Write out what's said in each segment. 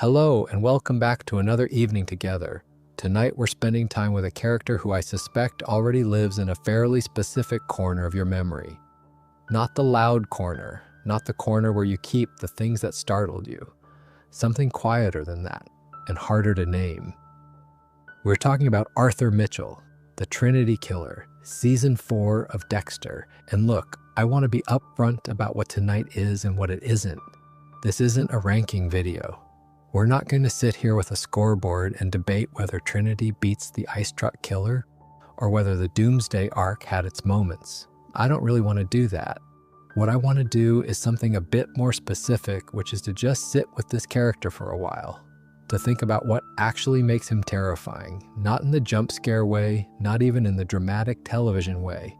Hello, and welcome back to another evening together. Tonight we're spending time with a character who I suspect already lives in a fairly specific corner of your memory. Not the loud corner, not the corner where you keep the things that startled you. Something quieter than that, and harder to name. We're talking about Arthur Mitchell, the Trinity killer, Season 4 of Dexter. And look, I want to be upfront about what tonight is and what it isn't. This isn't a ranking video. We're not going to sit here with a scoreboard and debate whether Trinity beats the ice truck killer or whether the Doomsday arc had its moments. I don't really want to do that. What I want to do is something a bit more specific, which is to just sit with this character for a while, to think about what actually makes him terrifying, not in the jump scare way, not even in the dramatic television way.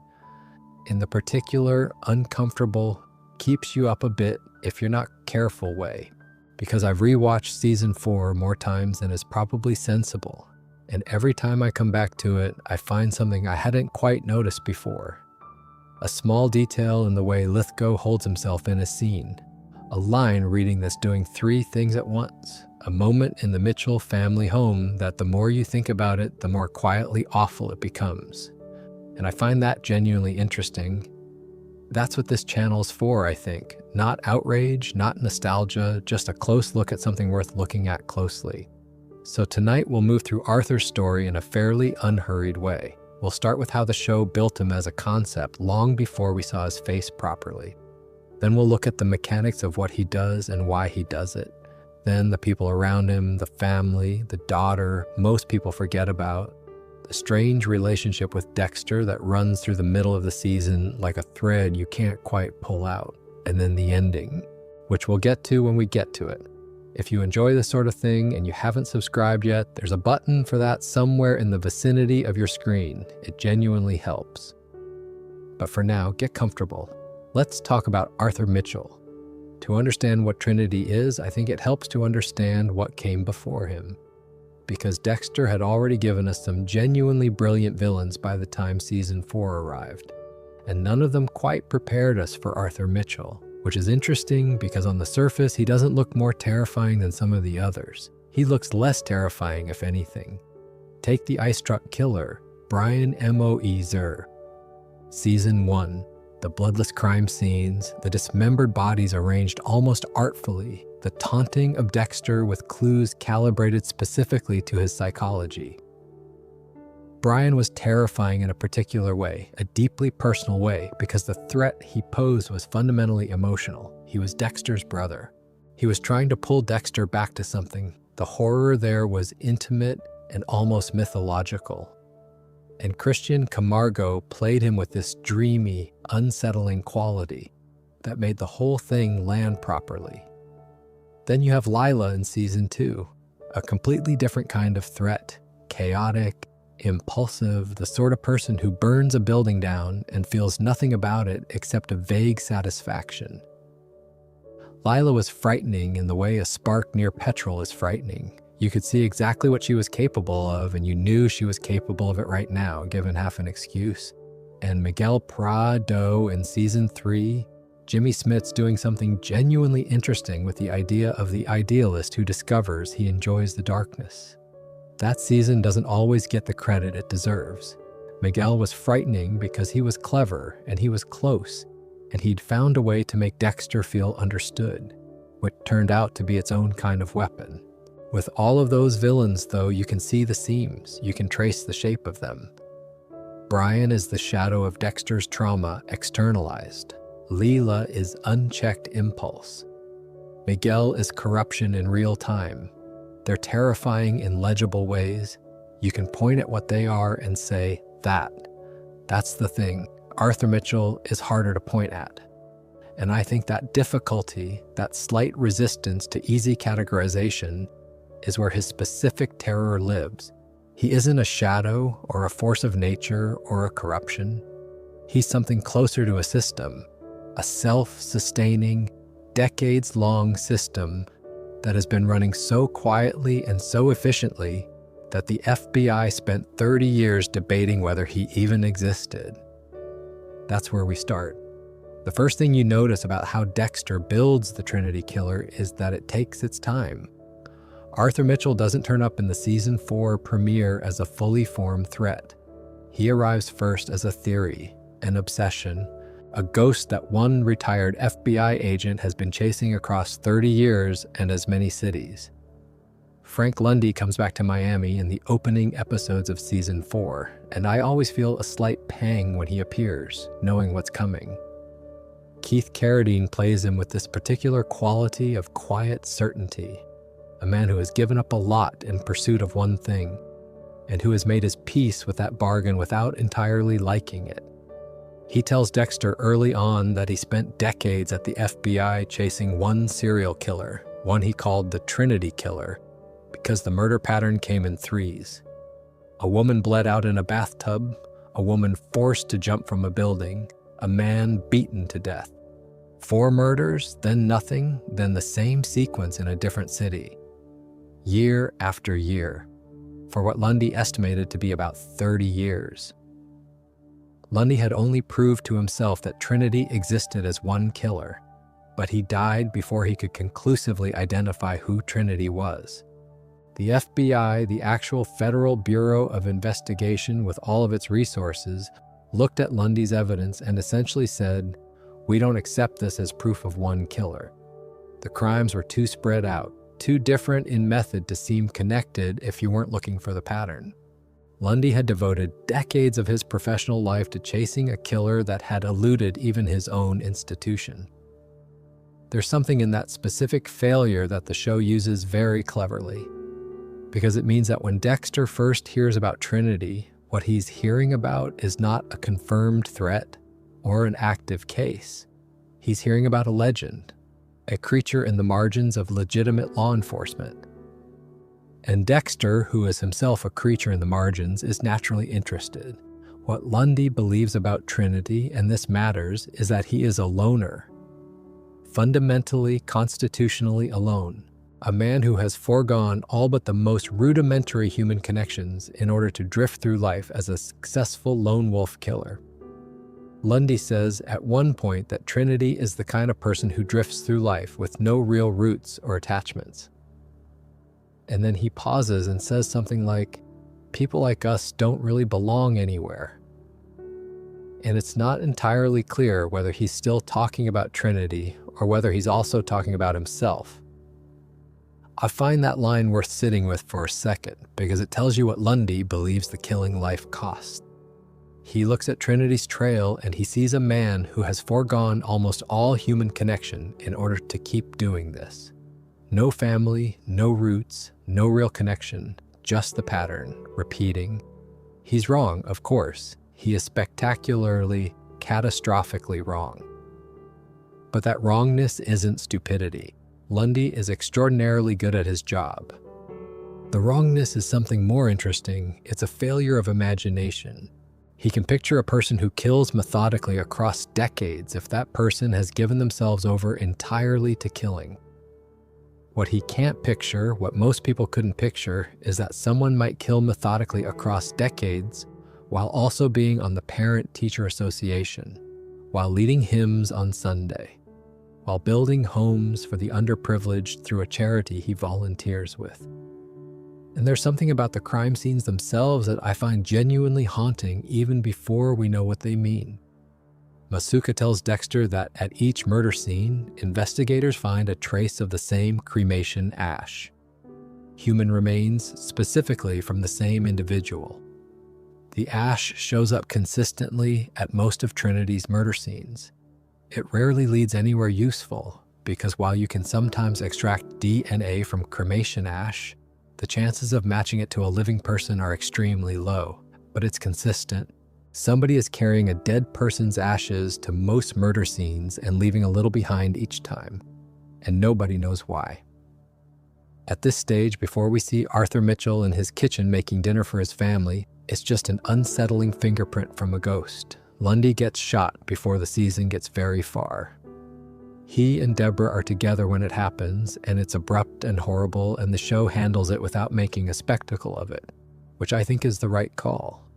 In the particular, uncomfortable, keeps you up a bit if you're not careful way. Because I've rewatched Season 4 more times than is probably sensible, and every time I come back to it, I find something I hadn't quite noticed before. A small detail in the way Lithgow holds himself in a scene, a line reading this doing three things at once, a moment in the Mitchell family home that the more you think about it, the more quietly awful it becomes. And I find that genuinely interesting. That's what this channel's for, I think. Not outrage, not nostalgia, just a close look at something worth looking at closely. So tonight we'll move through Arthur's story in a fairly unhurried way. We'll start with how the show built him as a concept long before we saw his face properly. Then we'll look at the mechanics of what he does and why he does it. Then the people around him, the family, the daughter, most people forget about. The strange relationship with Dexter that runs through the middle of the season like a thread you can't quite pull out. And then the ending, which we'll get to when we get to it. If you enjoy this sort of thing and you haven't subscribed yet, there's a button for that somewhere in the vicinity of your screen. It genuinely helps. But for now, get comfortable. Let's talk about Arthur Mitchell. To understand what Trinity is, I think it helps to understand what came before him. Because Dexter had already given us some genuinely brilliant villains by the time Season 4 arrived. And none of them quite prepared us for Arthur Mitchell, which is interesting because on the surface he doesn't look more terrifying than some of the others. He looks less terrifying, if anything. Take the ice truck killer, Brian M.O.E. Zer. Season 1, the bloodless crime scenes, the dismembered bodies arranged almost artfully, the taunting of Dexter with clues calibrated specifically to his psychology. Brian was terrifying in a particular way, a deeply personal way, because the threat he posed was fundamentally emotional. He was Dexter's brother. He was trying to pull Dexter back to something. The horror there was intimate and almost mythological. And Christian Camargo played him with this dreamy, unsettling quality that made the whole thing land properly. Then you have Lila in Season 2, a completely different kind of threat, chaotic, impulsive, the sort of person who burns a building down and feels nothing about it except a vague satisfaction. Lila was frightening in the way a spark near petrol is frightening. You could see exactly what she was capable of, and you knew she was capable of it right now, given half an excuse. And Miguel Prado in Season 3, Jimmy Smits doing something genuinely interesting with the idea of the idealist who discovers he enjoys the darkness. That season doesn't always get the credit it deserves. Miguel was frightening because he was clever and he was close, and he'd found a way to make Dexter feel understood, which turned out to be its own kind of weapon. With all of those villains, though, you can see the seams, you can trace the shape of them. Brian is the shadow of Dexter's trauma externalized. Leela is unchecked impulse. Miguel is corruption in real time. They're terrifying in legible ways. You can point at what they are and say, that's the thing. Arthur Mitchell is harder to point at. And I think that difficulty, that slight resistance to easy categorization, is where his specific terror lives. He isn't a shadow or a force of nature or a corruption. He's something closer to a system, a self-sustaining, decades-long system that has been running so quietly and so efficiently that the FBI spent 30 years debating whether he even existed. That's where we start. The first thing you notice about how Dexter builds the Trinity killer is that it takes its time. Arthur Mitchell doesn't turn up in the Season 4 premiere as a fully formed threat. He arrives first as a theory, an obsession, a ghost that one retired FBI agent has been chasing across 30 years and as many cities. Frank Lundy comes back to Miami in the opening episodes of Season 4, and I always feel a slight pang when he appears, knowing what's coming. Keith Carradine plays him with this particular quality of quiet certainty, a man who has given up a lot in pursuit of one thing, and who has made his peace with that bargain without entirely liking it. He tells Dexter early on that he spent decades at the FBI chasing one serial killer, one he called the Trinity killer, because the murder pattern came in threes. A woman bled out in a bathtub, a woman forced to jump from a building, a man beaten to death. 4 murders, then nothing, then the same sequence in a different city. Year after year, for what Lundy estimated to be about 30 years. Lundy had only proved to himself that Trinity existed as one killer, but he died before he could conclusively identify who Trinity was. The FBI, the actual Federal Bureau of Investigation with all of its resources, looked at Lundy's evidence and essentially said, "We don't accept this as proof of one killer." The crimes were too spread out, too different in method to seem connected if you weren't looking for the pattern. Lundy had devoted decades of his professional life to chasing a killer that had eluded even his own institution. There's something in that specific failure that the show uses very cleverly, because it means that when Dexter first hears about Trinity, what he's hearing about is not a confirmed threat or an active case. He's hearing about a legend, a creature in the margins of legitimate law enforcement. And Dexter, who is himself a creature in the margins, is naturally interested. What Lundy believes about Trinity, and this matters, is that he is a loner. Fundamentally, constitutionally alone. A man who has foregone all but the most rudimentary human connections in order to drift through life as a successful lone wolf killer. Lundy says at one point that Trinity is the kind of person who drifts through life with no real roots or attachments. And then he pauses and says something like, "People like us don't really belong anywhere." And it's not entirely clear whether he's still talking about Trinity or whether he's also talking about himself. I find that line worth sitting with for a second because it tells you what Lundy believes the killing life costs. He looks at Trinity's trail and he sees a man who has foregone almost all human connection in order to keep doing this. No family, no roots, no real connection, just the pattern, repeating. He's wrong, of course. He is spectacularly, catastrophically wrong. But that wrongness isn't stupidity. Lundy is extraordinarily good at his job. The wrongness is something more interesting. It's a failure of imagination. He can picture a person who kills methodically across decades if that person has given themselves over entirely to killing. What he can't picture, what most people couldn't picture, is that someone might kill methodically across decades while also being on the Parent-Teacher Association, while leading hymns on Sunday, while building homes for the underprivileged through a charity he volunteers with. And there's something about the crime scenes themselves that I find genuinely haunting even before we know what they mean. Masuka tells Dexter that at each murder scene, investigators find a trace of the same cremation ash. Human remains, specifically from the same individual. The ash shows up consistently at most of Trinity's murder scenes. It rarely leads anywhere useful, because while you can sometimes extract DNA from cremation ash, the chances of matching it to a living person are extremely low, but it's consistent. Somebody is carrying a dead person's ashes to most murder scenes and leaving a little behind each time, and nobody knows why. At this stage, before we see Arthur Mitchell in his kitchen making dinner for his family, it's just an unsettling fingerprint from a ghost. Lundy gets shot before the season gets very far. He and Deborah are together when it happens, and it's abrupt and horrible, and the show handles it without making a spectacle of it, which I think is the right call.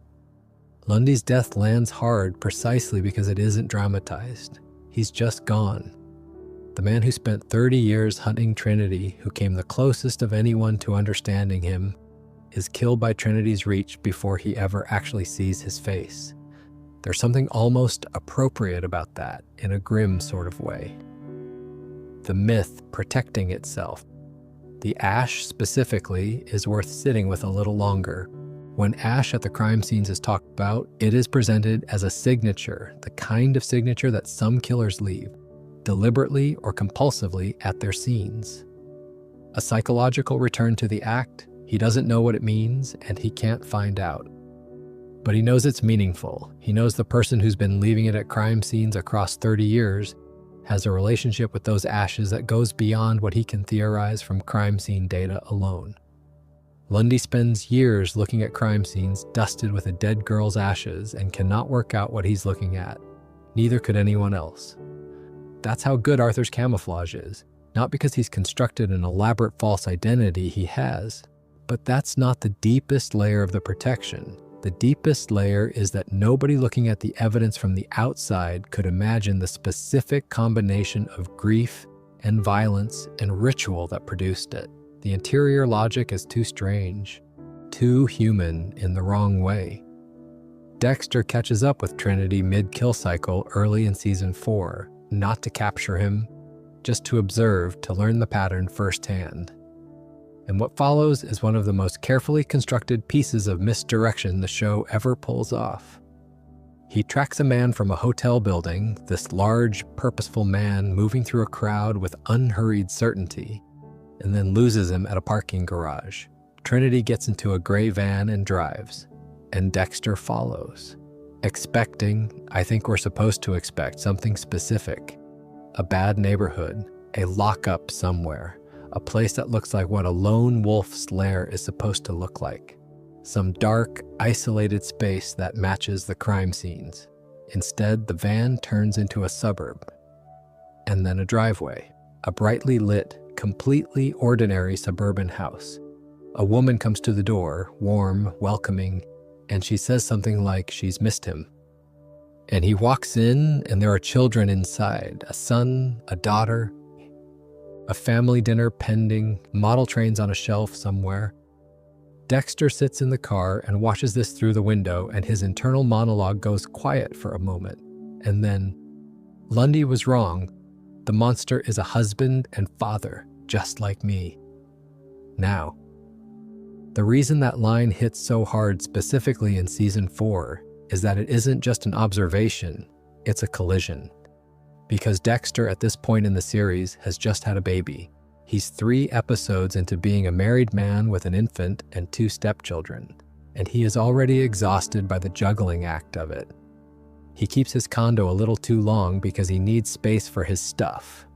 Lundy's death lands hard precisely because it isn't dramatized. He's just gone. The man who spent 30 years hunting Trinity, who came the closest of anyone to understanding him, is killed by Trinity's reach before he ever actually sees his face. There's something almost appropriate about that, in a grim sort of way. The myth protecting itself. The ash, specifically, is worth sitting with a little longer. When ash at the crime scenes is talked about, it is presented as a signature, the kind of signature that some killers leave, deliberately or compulsively at their scenes. A psychological return to the act. He doesn't know what it means, and he can't find out. But he knows it's meaningful. He knows the person who's been leaving it at crime scenes across 30 years has a relationship with those ashes that goes beyond what he can theorize from crime scene data alone. Lundy spends years looking at crime scenes dusted with a dead girl's ashes and cannot work out what he's looking at. Neither could anyone else. That's how good Arthur's camouflage is. Not because he's constructed an elaborate false identity he has, but that's not the deepest layer of the protection. The deepest layer is that nobody looking at the evidence from the outside could imagine the specific combination of grief and violence and ritual that produced it. The interior logic is too strange, too human in the wrong way. Dexter catches up with Trinity mid-kill cycle early in season 4, not to capture him, just to observe, to learn the pattern firsthand. And what follows is one of the most carefully constructed pieces of misdirection the show ever pulls off. He tracks a man from a hotel building, this large, purposeful man moving through a crowd with unhurried certainty, and then loses him at a parking garage. Trinity gets into a gray van and drives, and Dexter follows, expecting, I think we're supposed to expect, something specific. A bad neighborhood, a lockup somewhere, a place that looks like what a lone wolf's lair is supposed to look like. Some dark, isolated space that matches the crime scenes. Instead, the van turns into a suburb, and then a driveway, a brightly lit, completely ordinary suburban house. A woman comes to the door, warm, welcoming, and she says something like she's missed him. And he walks in, and there are children inside, a son, a daughter, a family dinner pending, model trains on a shelf somewhere. Dexter sits in the car and watches this through the window, and his internal monologue goes quiet for a moment. And then, Lundy was wrong. The monster is a husband and father, just like me. Now, the reason that line hits so hard specifically in season 4 is that it isn't just an observation, it's a collision. Because Dexter at this point in the series has just had a baby. He's 3 episodes into being a married man with an infant and 2 stepchildren, and he is already exhausted by the juggling act of it. He keeps his condo a little too long because he needs space for his stuff.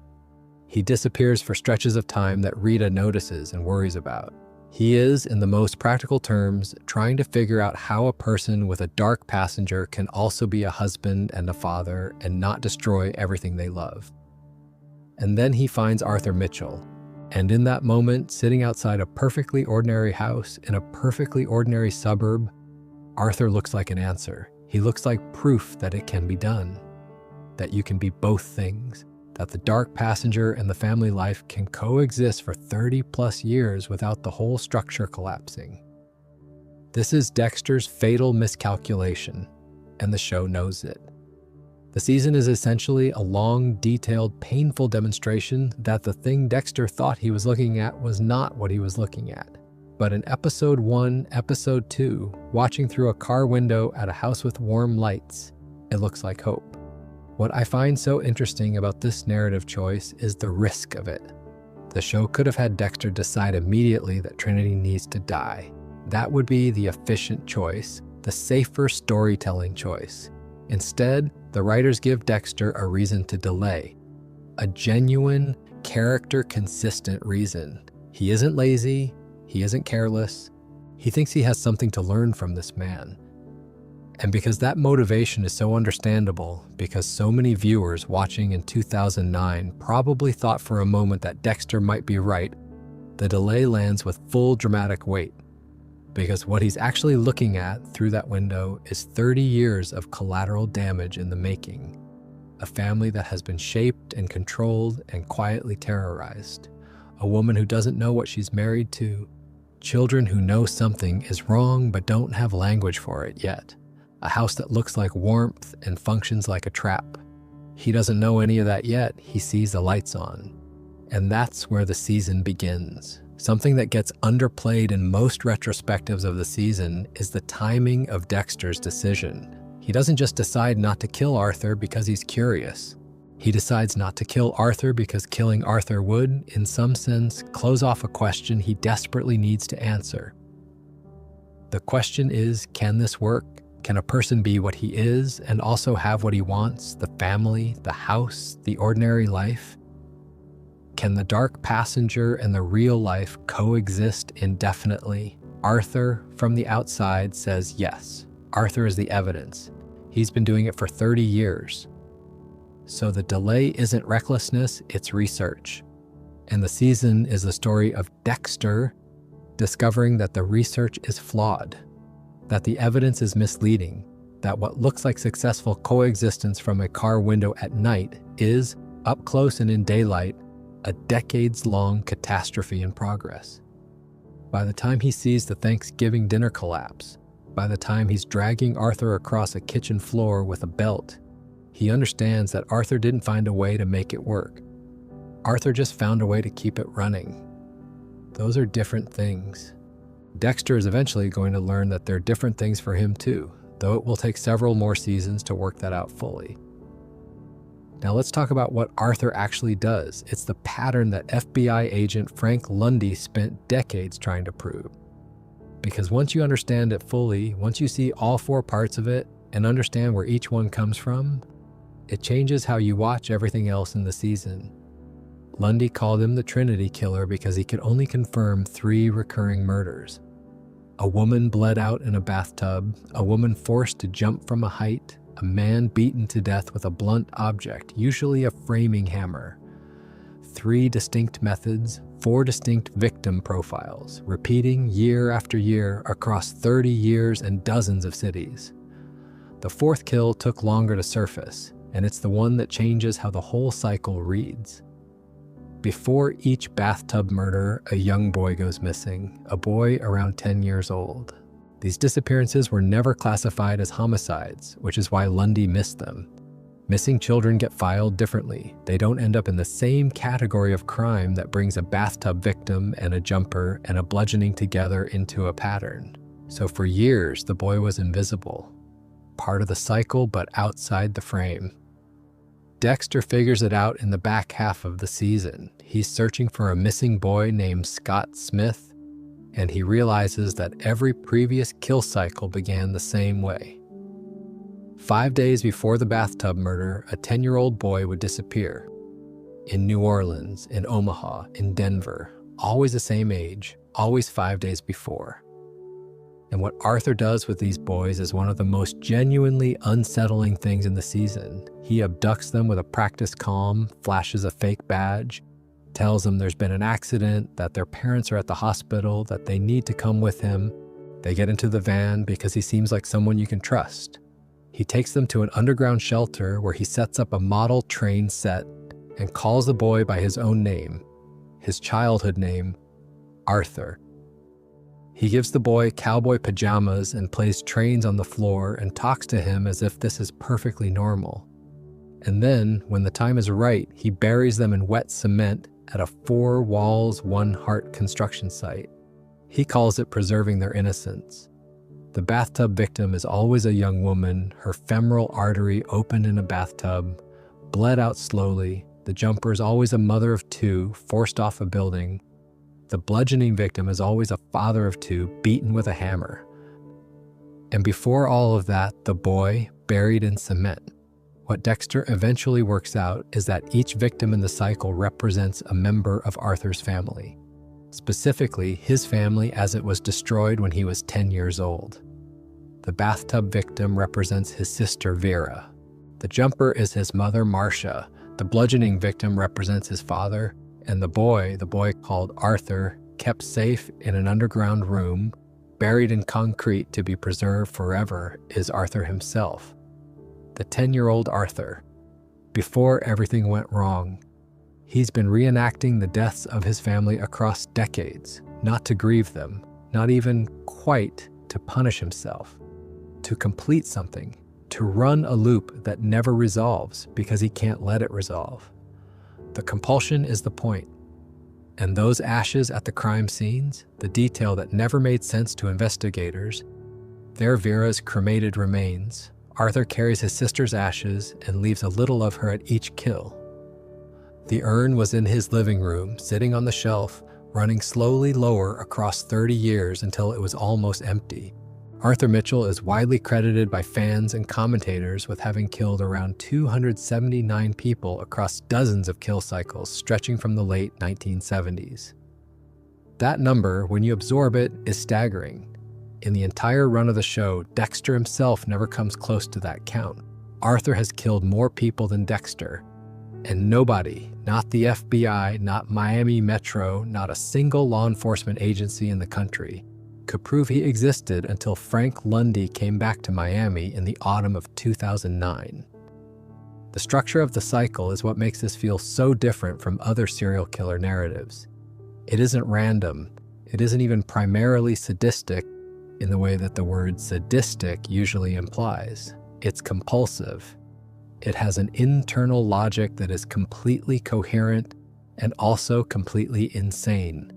He disappears for stretches of time that Rita notices and worries about. He is, in the most practical terms, trying to figure out how a person with a dark passenger can also be a husband and a father and not destroy everything they love. And then he finds Arthur Mitchell, and in that moment, sitting outside a perfectly ordinary house in a perfectly ordinary suburb, Arthur looks like an answer. He looks like proof that it can be done, that you can be both things, that the dark passenger and the family life can coexist for 30+ years without the whole structure collapsing. This is Dexter's fatal miscalculation, and the show knows it. The season is essentially a long, detailed, painful demonstration that the thing Dexter thought he was looking at was not what he was looking at. But in episode 1, episode 2, watching through a car window at a house with warm lights, it looks like hope. What I find so interesting about this narrative choice is the risk of it. The show could have had Dexter decide immediately that Trinity needs to die. That would be the efficient choice, the safer storytelling choice. Instead, the writers give Dexter a reason to delay. A genuine, character-consistent reason. He isn't lazy. He isn't careless. He thinks he has something to learn from this man. And because that motivation is so understandable, because so many viewers watching in 2009 probably thought for a moment that Dexter might be right, the delay lands with full dramatic weight. Because what he's actually looking at through that window is 30 years of collateral damage in the making. a family that has been shaped and controlled and quietly terrorized, a woman who doesn't know what she's married to, children who know something is wrong but don't have language for it yet, a house that looks like warmth and functions like a trap. He doesn't know any of that yet. He sees the lights on. And that's where the season begins. Something that gets underplayed in most retrospectives of the season is the timing of Dexter's decision. He doesn't just decide not to kill Arthur because he's curious. He decides not to kill Arthur because killing Arthur would, in some sense, close off a question he desperately needs to answer. The question is, can this work? Can a person be what he is and also have what he wants, the family, the house, the ordinary life? Can the dark passenger and the real life coexist indefinitely? Arthur, from the outside, says yes. Arthur is the evidence. He's been doing it for 30 years. So the delay isn't recklessness, it's research. And the season is the story of Dexter discovering that the research is flawed, that the evidence is misleading, that what looks like successful coexistence from a car window at night is, up close and in daylight, a decades-long catastrophe in progress. By the time he sees the Thanksgiving dinner collapse, by the time he's dragging Arthur across a kitchen floor with a belt, he understands that Arthur didn't find a way to make it work. Arthur just found a way to keep it running. Those are different things. Dexter is eventually going to learn that they're different things for him too, though it will take several more seasons to work that out fully. Now let's talk about what Arthur actually does. It's the pattern that FBI agent Frank Lundy spent decades trying to prove. Because once you understand it fully, once you see all four parts of it and understand where each one comes from, it changes how you watch everything else in the season. Lundy called him the Trinity killer because he could only confirm 3 recurring murders. A woman bled out in a bathtub, a woman forced to jump from a height, a man beaten to death with a blunt object, usually a framing hammer. 3 distinct methods, 4 distinct victim profiles, repeating year after year across 30 years and dozens of cities. The 4th kill took longer to surface, and it's the one that changes how the whole cycle reads. Before each bathtub murder, a young boy goes missing, a boy around 10 years old. These disappearances were never classified as homicides, which is why Lundy missed them. Missing children get filed differently. They don't end up in the same category of crime that brings a bathtub victim and a jumper and a bludgeoning together into a pattern. So for years, the boy was invisible, part of the cycle but outside the frame. Dexter figures it out in the back half of the season. He's searching for a missing boy named Scott Smith, and he realizes that every previous kill cycle began the same way. 5 days before the bathtub murder, a 10-year-old boy would disappear. In New Orleans, in Omaha, in Denver, always the same age, always 5 days before. And what Arthur does with these boys is one of the most genuinely unsettling things in the season. He abducts them with a practiced calm, flashes a fake badge, tells them there's been an accident, that their parents are at the hospital, that they need to come with him. They get into the van because he seems like someone you can trust. He takes them to an underground shelter where he sets up a model train set and calls the boy by his own name, his childhood name, Arthur. He gives the boy cowboy pajamas and plays trains on the floor and talks to him as if this is perfectly normal. And then, when the time is right, he buries them in wet cement at a 4 walls, 1 heart construction site. He calls it preserving their innocence. The bathtub victim is always a young woman, her femoral artery opened in a bathtub, bled out slowly. The jumper is always a mother of 2, forced off a building. The bludgeoning victim is always a father of 2, beaten with a hammer. And before all of that, the boy, buried in cement. What Dexter eventually works out is that each victim in the cycle represents a member of Arthur's family. Specifically, his family as it was destroyed when he was 10 years old. The bathtub victim represents his sister Vera. The jumper is his mother Marcia. The bludgeoning victim represents his father. And the boy called Arthur, kept safe in an underground room, buried in concrete to be preserved forever, is Arthur himself. The 10-year-old Arthur. before everything went wrong. He's been reenacting the deaths of his family across decades, not to grieve them, not even quite to punish himself, to complete something, to run a loop that never resolves because he can't let it resolve. The compulsion is the point. And those ashes at the crime scenes, the detail that never made sense to investigators, they're Vera's cremated remains. Arthur carries his sister's ashes and leaves a little of her at each kill. The urn was in his living room, sitting on the shelf, running slowly lower across 30 years until it was almost empty. Arthur Mitchell is widely credited by fans and commentators with having killed around 279 people across dozens of kill cycles stretching from the late 1970s. That number, when you absorb it, is staggering. In the entire run of the show, Dexter himself never comes close to that count. Arthur has killed more people than Dexter. And nobody, not the FBI, not Miami Metro, not a single law enforcement agency in the country, could prove he existed until Frank Lundy came back to Miami in the autumn of 2009. The structure of the cycle is what makes this feel so different from other serial killer narratives. It isn't random. It isn't even primarily sadistic in the way that the word sadistic usually implies. It's compulsive. It has an internal logic that is completely coherent and also completely insane.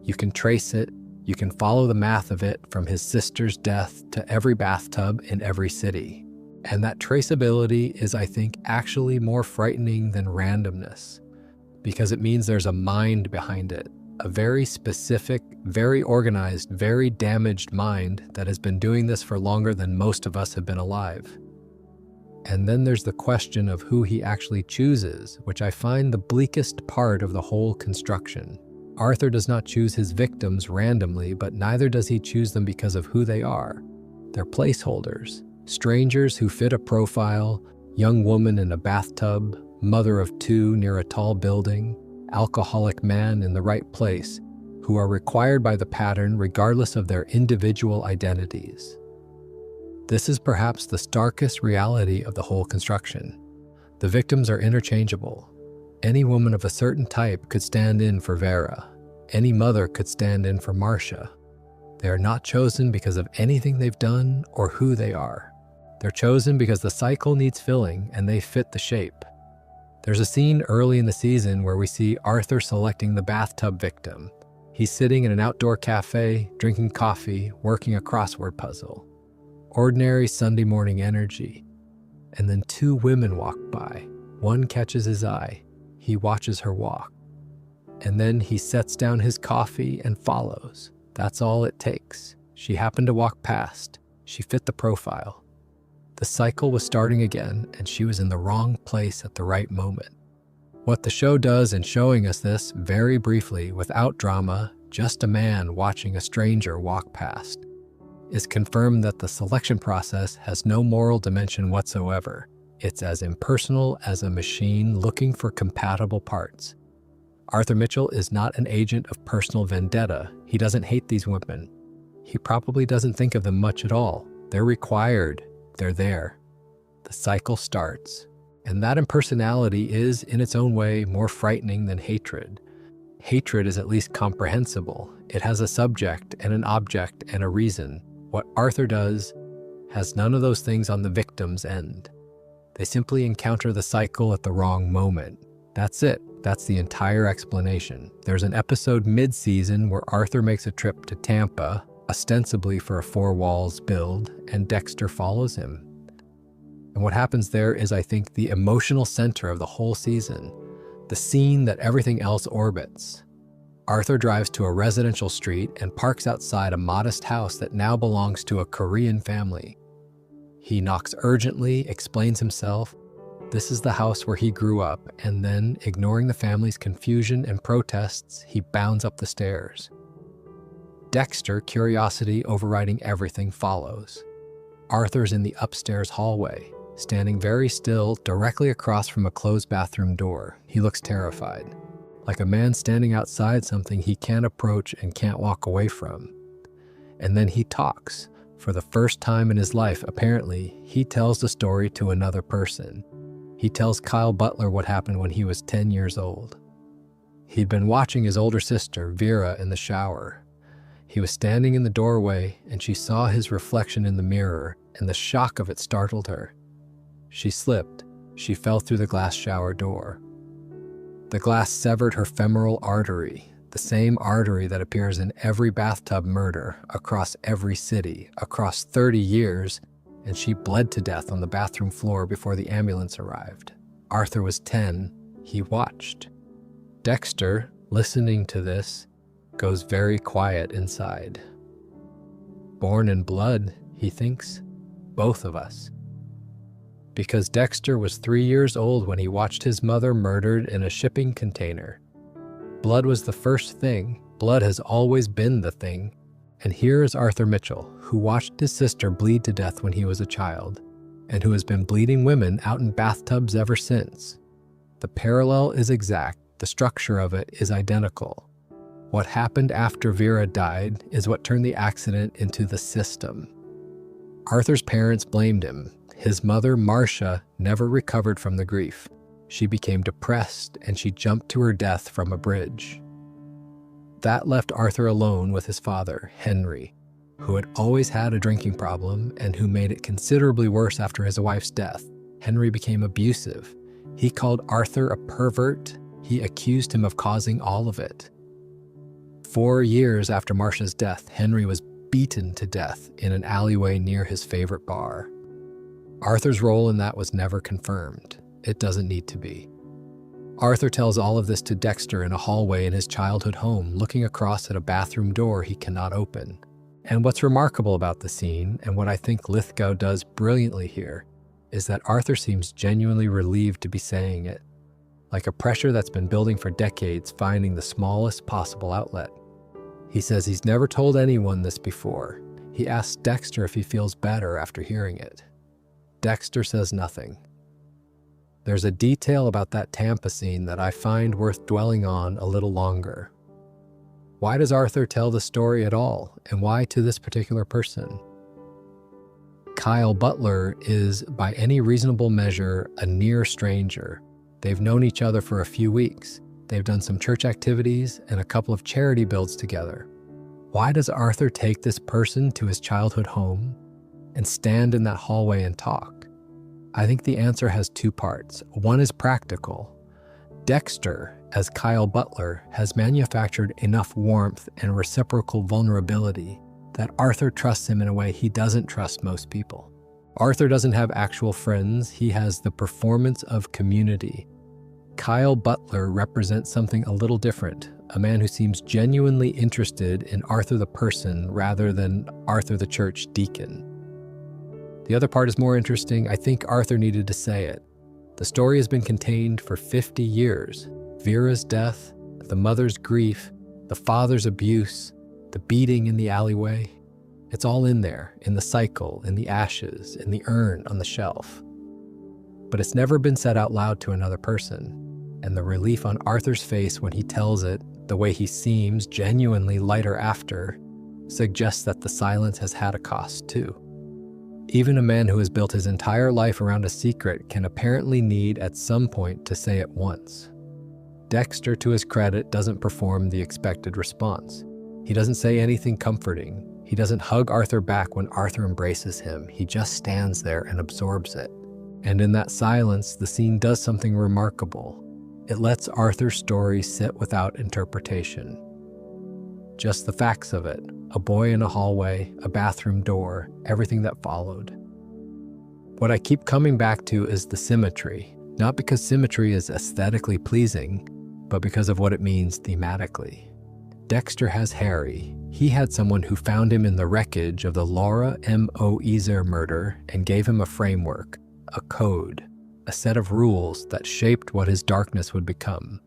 You can trace it. You can follow the math of it from his sister's death to every bathtub in every city. And that traceability is, I think, actually more frightening than randomness, because it means there's a mind behind it, a very specific, very organized, very damaged mind that has been doing this for longer than most of us have been alive. And then there's the question of who he actually chooses, which I find the bleakest part of the whole construction. Arthur does not choose his victims randomly, but neither does he choose them because of who they are. They're placeholders, strangers who fit a profile, young woman in a bathtub, mother of two near a tall building, alcoholic man in the right place, who are required by the pattern regardless of their individual identities. This is perhaps the starkest reality of the whole construction. The victims are interchangeable. Any woman of a certain type could stand in for Vera. Any mother could stand in for Marcia. They are not chosen because of anything they've done or who they are. They're chosen because the cycle needs filling and they fit the shape. There's a scene early in the season where we see Arthur selecting the bathtub victim. He's sitting in an outdoor cafe, drinking coffee, working a crossword puzzle. Ordinary Sunday morning energy. And then two women walk by. One catches his eye. He watches her walk. And then he sets down his coffee and follows. That's all it takes. She happened to walk past. She fit the profile. The cycle was starting again, and she was in the wrong place at the right moment. What the show does in showing us this, very briefly, without drama, just a man watching a stranger walk past, is confirm that the selection process has no moral dimension whatsoever. It's as impersonal as a machine looking for compatible parts. Arthur Mitchell is not an agent of personal vendetta. He doesn't hate these women. He probably doesn't think of them much at all. They're required. They're there. The cycle starts. And that impersonality is, in its own way, more frightening than hatred. Hatred is at least comprehensible. It has a subject and an object and a reason. What Arthur does has none of those things on the victim's end. They simply encounter the cycle at the wrong moment. That's it. That's the entire explanation. There's an episode mid-season where Arthur makes a trip to Tampa, ostensibly for a Four Walls build, and Dexter follows him. And what happens there is, I think, the emotional center of the whole season, the scene that everything else orbits. Arthur drives to a residential street and parks outside a modest house that now belongs to a Korean family. He knocks urgently, explains himself. This is the house where he grew up, and then, ignoring the family's confusion and protests, he bounds up the stairs. Dexter, curiosity overriding everything, follows. Arthur's in the upstairs hallway, standing very still directly across from a closed bathroom door. He looks terrified, like a man standing outside something he can't approach and can't walk away from. And then he talks. For the first time in his life, apparently, he tells the story to another person. He tells Kyle Butler what happened when he was 10 years old. He'd been watching his older sister, Vera, in the shower. He was standing in the doorway, and she saw his reflection in the mirror, and the shock of it startled her. She slipped. She fell through the glass shower door. The glass severed her femoral artery, the same artery that appears in every bathtub murder, across every city, across 30 years, and she bled to death on the bathroom floor before the ambulance arrived. Arthur was 10. He watched. Dexter, listening to this, goes very quiet inside. Born in blood, he thinks, both of us. Because Dexter was 3 years old when he watched his mother murdered in a shipping container. Blood was the first thing. Blood has always been the thing. And here is Arthur Mitchell, who watched his sister bleed to death when he was a child, and who has been bleeding women out in bathtubs ever since. The parallel is exact. The structure of it is identical. What happened after Vera died is what turned the accident into the system. Arthur's parents blamed him. His mother, Marcia, never recovered from the grief. She became depressed and she jumped to her death from a bridge. That left Arthur alone with his father, Henry, who had always had a drinking problem and who made it considerably worse after his wife's death. Henry became abusive. He called Arthur a pervert. He accused him of causing all of it. 4 years after Marcia's death, Henry was beaten to death in an alleyway near his favorite bar. Arthur's role in that was never confirmed. It doesn't need to be. Arthur tells all of this to Dexter in a hallway in his childhood home, looking across at a bathroom door he cannot open. And what's remarkable about the scene, and what I think Lithgow does brilliantly here, is that Arthur seems genuinely relieved to be saying it, like a pressure that's been building for decades, finding the smallest possible outlet. He says he's never told anyone this before. He asks Dexter if he feels better after hearing it. Dexter says nothing. There's a detail about that Tampa scene that I find worth dwelling on a little longer. Why does Arthur tell the story at all, and why to this particular person? Kyle Butler is, by any reasonable measure, a near stranger. They've known each other for a few weeks. They've done some church activities and a couple of charity builds together. Why does Arthur take this person to his childhood home and stand in that hallway and talk? I think the answer has two parts. One is practical. Dexter, as Kyle Butler, has manufactured enough warmth and reciprocal vulnerability that Arthur trusts him in a way he doesn't trust most people. Arthur doesn't have actual friends. He has the performance of community. Kyle Butler represents something a little different, a man who seems genuinely interested in Arthur the person rather than Arthur the church deacon. The other part is more interesting. I think Arthur needed to say it. The story has been contained for 50 years. Vera's death, the mother's grief, the father's abuse, the beating in the alleyway. It's all in there, in the cycle, in the ashes, in the urn on the shelf. But it's never been said out loud to another person. And the relief on Arthur's face when he tells it, the way he seems genuinely lighter after, suggests that the silence has had a cost too. Even a man who has built his entire life around a secret can apparently need at some point to say it once. Dexter, to his credit, doesn't perform the expected response. He doesn't say anything comforting. He doesn't hug Arthur back when Arthur embraces him. He just stands there and absorbs it. And in that silence, the scene does something remarkable. It lets Arthur's story sit without interpretation. Just the facts of it. A boy in a hallway, a bathroom door, everything that followed. What I keep coming back to is the symmetry, not because symmetry is aesthetically pleasing, but because of what it means thematically. Dexter has Harry. He had someone who found him in the wreckage of the Laura M. O. Ezer murder and gave him a framework, a code, a set of rules that shaped what his darkness would become.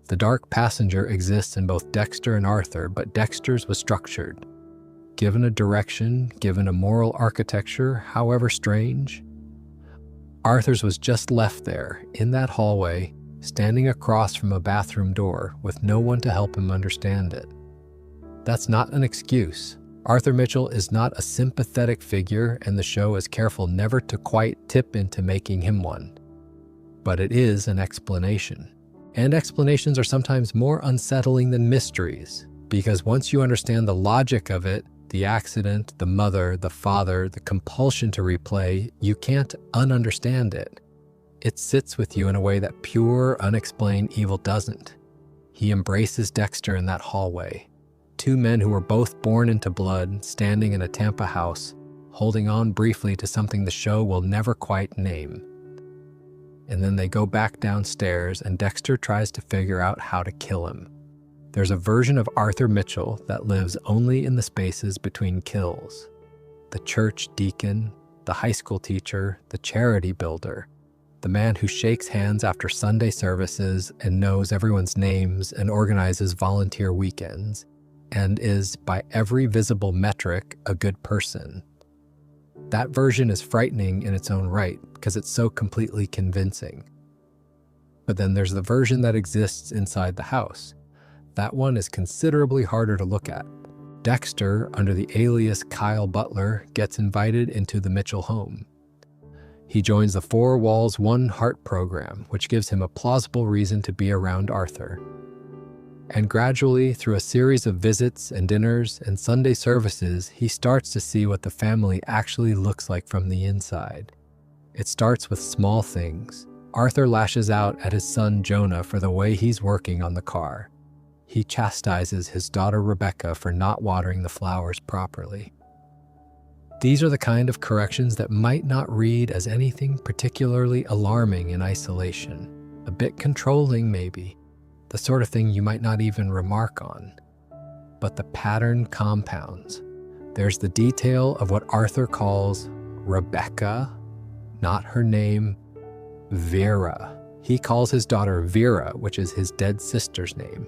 The dark passenger exists in both Dexter and Arthur, but Dexter's was structured. Given a direction, given a moral architecture, however strange. Arthur's was just left there, in that hallway, standing across from a bathroom door, with no one to help him understand it. That's not an excuse. Arthur Mitchell is not a sympathetic figure, and the show is careful never to quite tip into making him one. but it is an explanation. And explanations are sometimes more unsettling than mysteries, because once you understand the logic of it, the accident, the mother, the father, the compulsion to replay, you can't ununderstand it. It sits with you in a way that pure, unexplained evil doesn't. He embraces Dexter in that hallway. Two men who were both born into blood, standing in a Tampa house, holding on briefly to something the show will never quite name. And then they go back downstairs and Dexter tries to figure out how to kill him. There's a version of Arthur Mitchell that lives only in the spaces between kills. The church deacon, the high school teacher, the charity builder, the man who shakes hands after Sunday services and knows everyone's names and organizes volunteer weekends, and is, by every visible metric, a good person. That version is frightening in its own right because it's so completely convincing. But then there's the version that exists inside the house. That one is considerably harder to look at. Dexter, under the alias Kyle Butler, gets invited into the Mitchell home. He joins the Four Walls One Heart program, which gives him a plausible reason to be around Arthur. And gradually, through a series of visits and dinners and Sunday services, he starts to see what the family actually looks like from the inside. It starts with small things. Arthur lashes out at his son Jonah for the way he's working on the car. He chastises his daughter Rebecca for not watering the flowers properly. These are the kind of corrections that might not read as anything particularly alarming in isolation. A bit controlling, maybe. The sort of thing you might not even remark on. But the pattern compounds. There's the detail of what Arthur calls Rebecca, not her name, Vera. He calls his daughter Vera, which is his dead sister's name.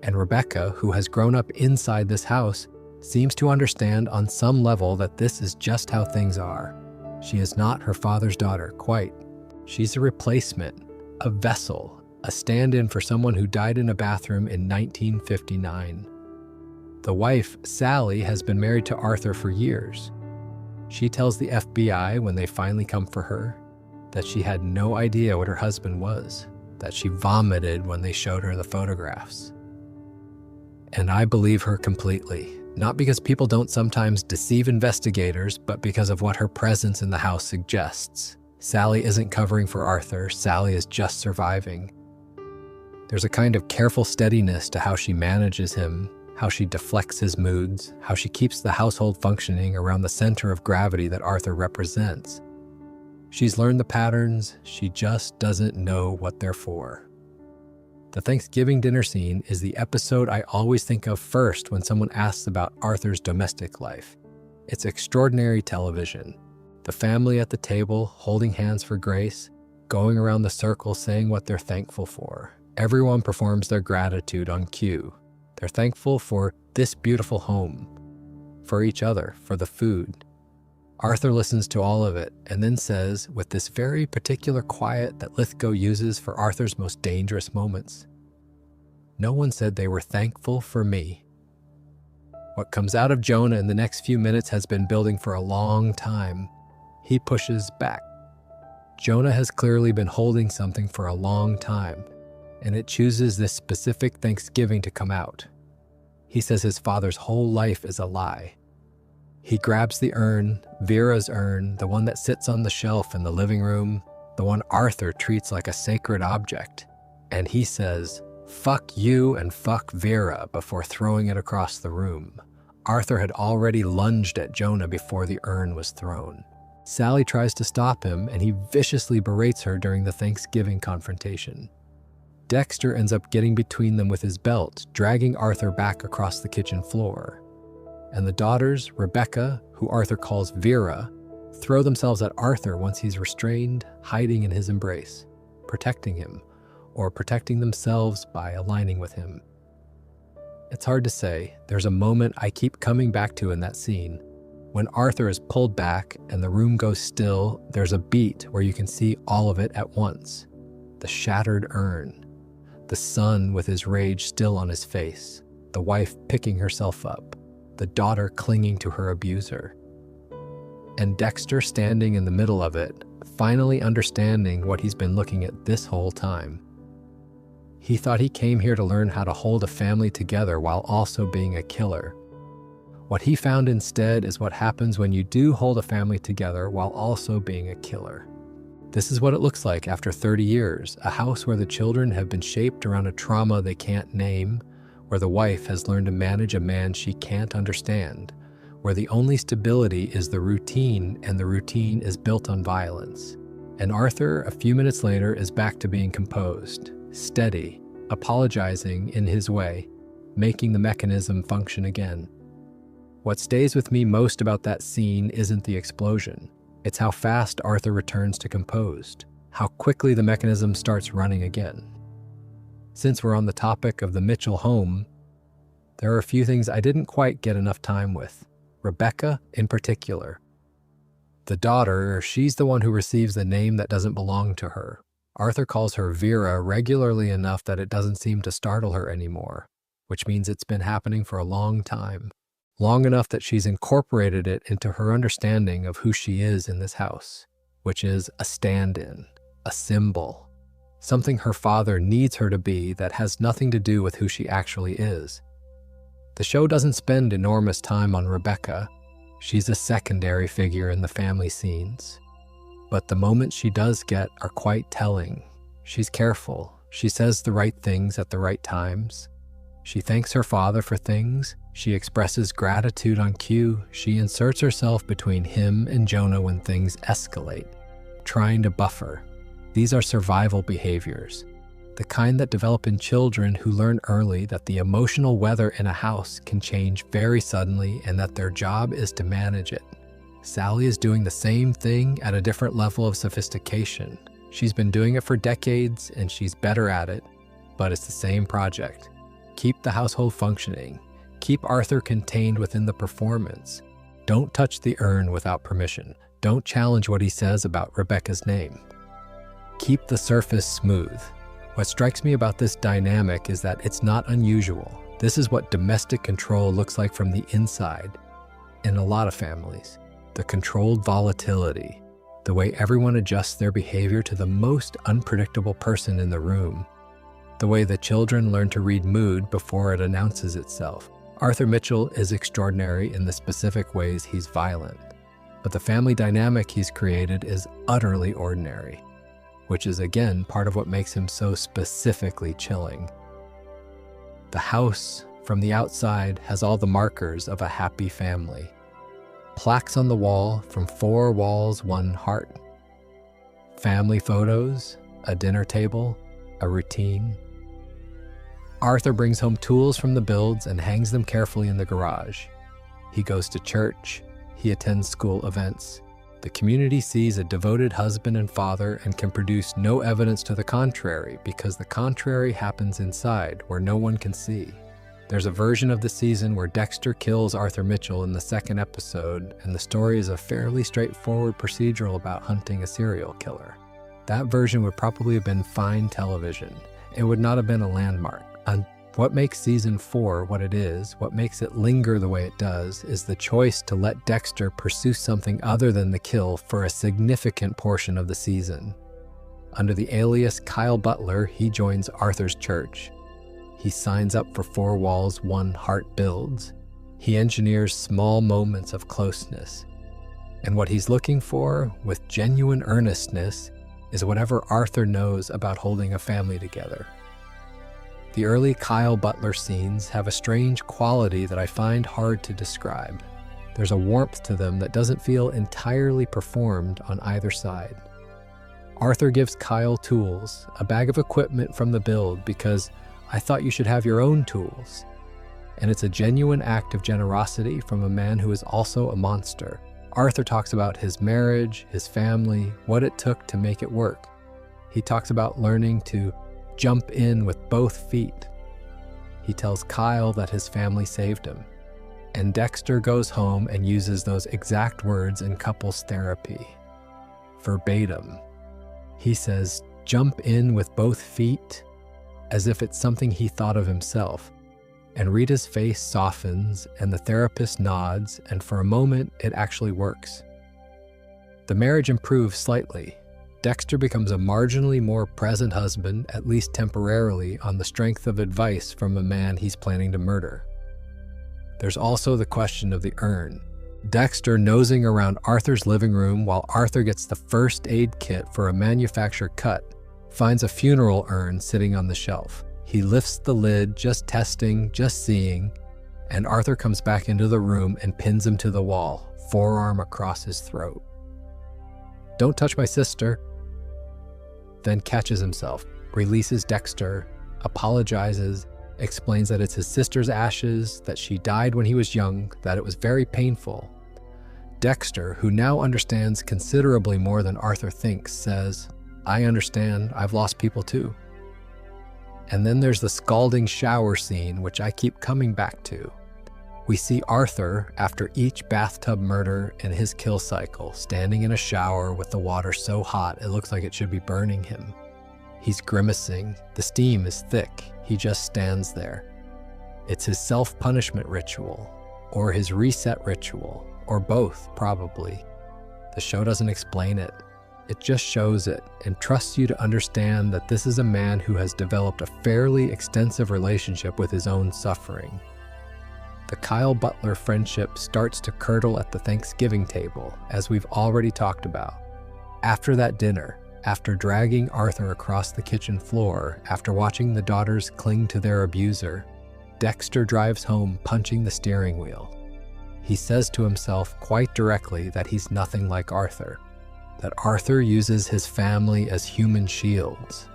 And Rebecca, who has grown up inside this house, seems to understand on some level that this is just how things are. She is not her father's daughter, quite. She's a replacement, a vessel, a stand-in for someone who died in a bathroom in 1959. The wife, Sally, has been married to Arthur for years. She tells the FBI when they finally come for her that she had no idea what her husband was, that she vomited when they showed her the photographs. And I believe her completely, not because people don't sometimes deceive investigators, but because of what her presence in the house suggests. Sally isn't covering for Arthur, Sally is just surviving. There's a kind of careful steadiness to how she manages him, how she deflects his moods, how she keeps the household functioning around the center of gravity that Arthur represents. She's learned the patterns, she just doesn't know what they're for. The Thanksgiving dinner scene is the episode I always think of first when someone asks about Arthur's domestic life. It's extraordinary television. The family at the table, holding hands for grace, going around the circle saying what they're thankful for. Everyone performs their gratitude on cue. They're thankful for this beautiful home, for each other, for the food. Arthur listens to all of it and then says, with this very particular quiet that Lithgow uses for Arthur's most dangerous moments, "No one said they were thankful for me." What comes out of Jonah in the next few minutes has been building for a long time. He pushes back. Jonah has clearly been holding something for a long time, and it chooses this specific Thanksgiving to come out. He says his father's whole life is a lie. He grabs the urn, Vera's urn, the one that sits on the shelf in the living room, the one Arthur treats like a sacred object, and he says, "Fuck you and fuck Vera," before throwing it across the room. Arthur had already lunged at Jonah before the urn was thrown. Sally tries to stop him, and he viciously berates her during the Thanksgiving confrontation. Dexter ends up getting between them with his belt, dragging Arthur back across the kitchen floor. And the daughters, Rebecca, who Arthur calls Vera, throw themselves at Arthur once he's restrained, hiding in his embrace, protecting him, or protecting themselves by aligning with him. It's hard to say. There's a moment I keep coming back to in that scene. When Arthur is pulled back and the room goes still, there's a beat where you can see all of it at once. The shattered urn, the son with his rage still on his face, the wife picking herself up, the daughter clinging to her abuser, and Dexter standing in the middle of it, finally understanding what he's been looking at this whole time. He thought he came here to learn how to hold a family together while also being a killer. What he found instead is what happens when you do hold a family together while also being a killer. This is what it looks like after 30 years, a house where the children have been shaped around a trauma they can't name, where the wife has learned to manage a man she can't understand, where the only stability is the routine, and the routine is built on violence. And Arthur, a few minutes later, is back to being composed, steady, apologizing in his way, making the mechanism function again. What stays with me most about that scene isn't the explosion. It's how fast Arthur returns to composed, how quickly the mechanism starts running again. Since we're on the topic of the Mitchell home, there are a few things I didn't quite get enough time with. Rebecca in particular. The daughter, she's the one who receives the name that doesn't belong to her. Arthur calls her Vera regularly enough that it doesn't seem to startle her anymore, which means it's been happening for a long time. Long enough that she's incorporated it into her understanding of who she is in this house, which is a stand-in, a symbol, something her father needs her to be that has nothing to do with who she actually is. The show doesn't spend enormous time on Rebecca. She's a secondary figure in the family scenes. But the moments she does get are quite telling. She's careful. She says the right things at the right times. She thanks her father for things. She expresses gratitude on cue. She inserts herself between him and Jonah when things escalate, trying to buffer. These are survival behaviors, the kind that develop in children who learn early that the emotional weather in a house can change very suddenly and that their job is to manage it. Sally is doing the same thing at a different level of sophistication. She's been doing it for decades and she's better at it, but it's the same project. Keep the household functioning. Keep Arthur contained within the performance. Don't touch the urn without permission. Don't challenge what he says about Rebecca's name. Keep the surface smooth. What strikes me about this dynamic is that it's not unusual. This is what domestic control looks like from the inside in a lot of families. The controlled volatility, the way everyone adjusts their behavior to the most unpredictable person in the room, the way the children learn to read mood before it announces itself. Arthur Mitchell is extraordinary in the specific ways he's violent, but the family dynamic he's created is utterly ordinary, which is again part of what makes him so specifically chilling. The house, from the outside, has all the markers of a happy family. Plaques on the wall, from 4 walls, 1 heart. Family photos, a dinner table, a routine. Arthur brings home tools from the builds and hangs them carefully in the garage. He goes to church. He attends school events. The community sees a devoted husband and father and can produce no evidence to the contrary because the contrary happens inside where no one can see. There's a version of the season where Dexter kills Arthur Mitchell in the 2nd episode, and the story is a fairly straightforward procedural about hunting a serial killer. That version would probably have been fine television. It would not have been a landmark. And what makes season 4 what it is, what makes it linger the way it does, is the choice to let Dexter pursue something other than the kill for a significant portion of the season. Under the alias Kyle Butler, he joins Arthur's church. He signs up for 4 walls, 1 heart builds. He engineers small moments of closeness. And what he's looking for, with genuine earnestness, is whatever Arthur knows about holding a family together. The early Kyle Butler scenes have a strange quality that I find hard to describe. There's a warmth to them that doesn't feel entirely performed on either side. Arthur gives Kyle tools, a bag of equipment from the build, because I thought you should have your own tools. And it's a genuine act of generosity from a man who is also a monster. Arthur talks about his marriage, his family, what it took to make it work. He talks about learning to jump in with both feet. He tells Kyle that his family saved him. And Dexter goes home and uses those exact words in couples therapy. Verbatim. He says, "Jump in with both feet," as if it's something he thought of himself. And Rita's face softens and the therapist nods, and for a moment it actually works. The marriage improves slightly. Dexter becomes a marginally more present husband, at least temporarily, on the strength of advice from a man he's planning to murder. There's also the question of the urn. Dexter nosing around Arthur's living room while Arthur gets the first aid kit for a manufactured cut, finds a funeral urn sitting on the shelf. He lifts the lid, just testing, just seeing, and Arthur comes back into the room and pins him to the wall, forearm across his throat. "Don't touch my sister." Then catches himself, releases Dexter, apologizes, explains that it's his sister's ashes, that she died when he was young, that it was very painful. Dexter, who now understands considerably more than Arthur thinks, says, "I understand, I've lost people too." And then there's the scalding shower scene, which I keep coming back to. We see Arthur, after each bathtub murder in his kill cycle, standing in a shower with the water so hot it looks like it should be burning him. He's grimacing, the steam is thick, he just stands there. It's his self-punishment ritual, or his reset ritual, or both, probably. The show doesn't explain it. It just shows it and trusts you to understand that this is a man who has developed a fairly extensive relationship with his own suffering. The Kyle Butler friendship starts to curdle at the Thanksgiving table, as we've already talked about. After that dinner, after dragging Arthur across the kitchen floor, after watching the daughters cling to their abuser, Dexter drives home punching the steering wheel. He says to himself quite directly that he's nothing like Arthur, that Arthur uses his family as human shields,